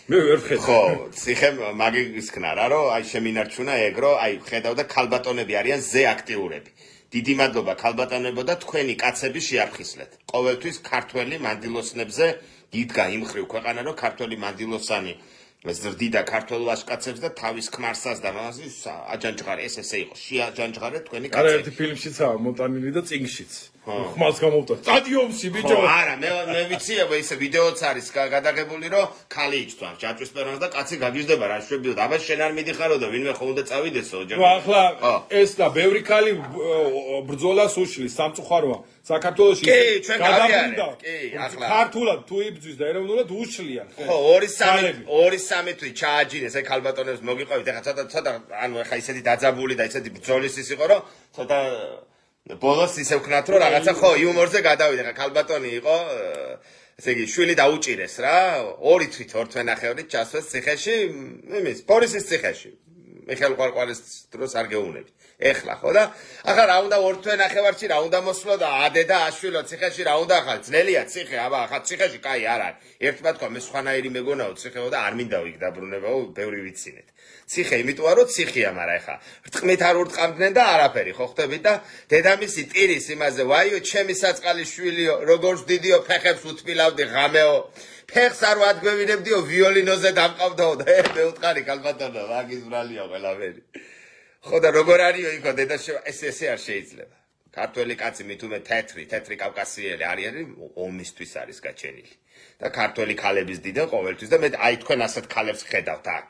მე ვერ ვხედავ ხო ციხემ მაგის ქნა რა რომ აი შემინარჩუნა ეგ რომ აი ხედავ და ქალბატონები არიან ზე აქტიურები დიდი მადლობა ქალბატონებო და თქვენი კაცები შეაფხისლეთ ყოველთვის ქართველი მანდილოსნებზე იდგა იმ ხრივ ქვეყანა რომ ქართველი მანდილოსანი ზრდიდა ქართველ ვაჟკაცებს და თავის ქმარსაც და მასის აჯანჯღარე ესე იყო შეაჯანჯღარეთ თქვენი არა კაცები ერთი ფილმშიცაა მოტანილი და წიგნშიც ხმალს გამოვტა სტადიუმში ბიჭო არა მე ვიცი ისე ვიდეოც არის გადაღებული რომ ქალი იწვავს ჯაჭვის პერონს და კაცი გაგიჟდება რა შვებიო აბა შენ არ მიდიხარო და ვინმე ხომ უნდა წავიდესო ჯერ ახლა ეს და ბევრი ქალი ბრძოლას უშლის სამწუხაროა საქართველოში გადაგინდა კი ახლა ქართულად თუ იბძვის და ეროვნულად უშლიან ხო 2-3 თვით ჩააჯინეს აი ქალბატონებს მოგიყვებით ეხლა ცოტა ანუ ეხლა ისეთი დაძაბული და ისეთი ბრძოლის ის იყო რომ ცოტა ბოლოს ისე ვქნათ რომ რაღაცა ხო იუმორზე გადავიდა ხა ქალბატონი იყო ესე იგი შვილი დაუჭირეს რა 2 თვით 2 თვენახევრით ჩასვეს ციხეში იმის პოლიციის ციხეში მიხეილ ყვარყვარის დროს არ გეუბნებით ეხლა ხო და ახლა რა უნდა 2 თვენახევარში რა უნდა მოსვლო და ადე და აშვილო ციხეში რა უნდა ახლა ძნელია ციხე აბა ახლა ციხეში კაი არ არის ერთმა თქვა მე სხვანაირი მეგონაო ციხეო და არ მინდაო იქ დაბრუნებაო ბევრი ვიცინეთ ციხე იმიტოა რომ ციხეა მაგრამ ახლა რტყმით არ ურტყამდნენ და არაფერი ხო ხვდებით და დედამისი ტირის იმაზე ვაიო ჩემი საწყალი შვილიო როგორც დიდიო ფეხებს უთბილავდი ღამეო ფეხს არ ვადგევინებდიო ვიოლინოზე დამყავდაო და მე უთხარი ქალბატონო მაგის ბრალია ყველაფერი ხო და როგორ არისო იქო დედა ესე არ შეიძლება ქართველი კაცი მithume თეთრი კავკასიელი არის ომისთვის არის გაჩენილი და ქართველი ქალების დიდენ ყოველთვის და მე აი თქვენ ასეთ ქალებს ხედავთ აქ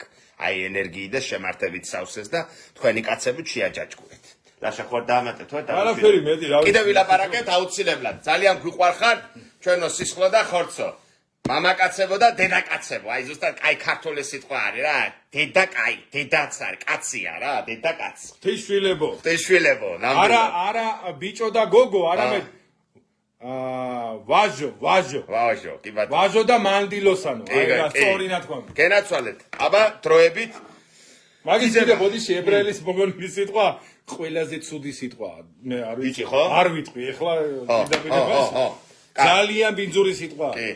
აი ენერგიით და შემართებით სავსეს და თქვენი კაცები შეაჯაჭკურეთ ლაშა ხო დაამატეთ და არაფერი მეტი რა კიდე ვილაპარაკეთ აუცილებლად ძალიან გვიყვარხარ ჩვენო სისხლო და ხორცო მამაკაცებო და დედაკაცებო აი ზუსტად კაი ქართული სიტყვა არის რა დედა კაი დედაც არის კაცია რა დედა კაცი ღვთისშვილებო არა ბიჭო და გოგო არამედ ვაჟო კი ბატონო ვაჟო და მანდილოსანო აი რა სწორი ნათქვამი გენაცვალეთ აბა დროებით მაგის კიდე ბოდიში ებრაელის მოგონილი სიტყვა ყველაზე ცუდი სიტყვა მე არ ვიცი ხო არ ვიტყვი ეხლა ძალიან ბინძური სიტყვა კი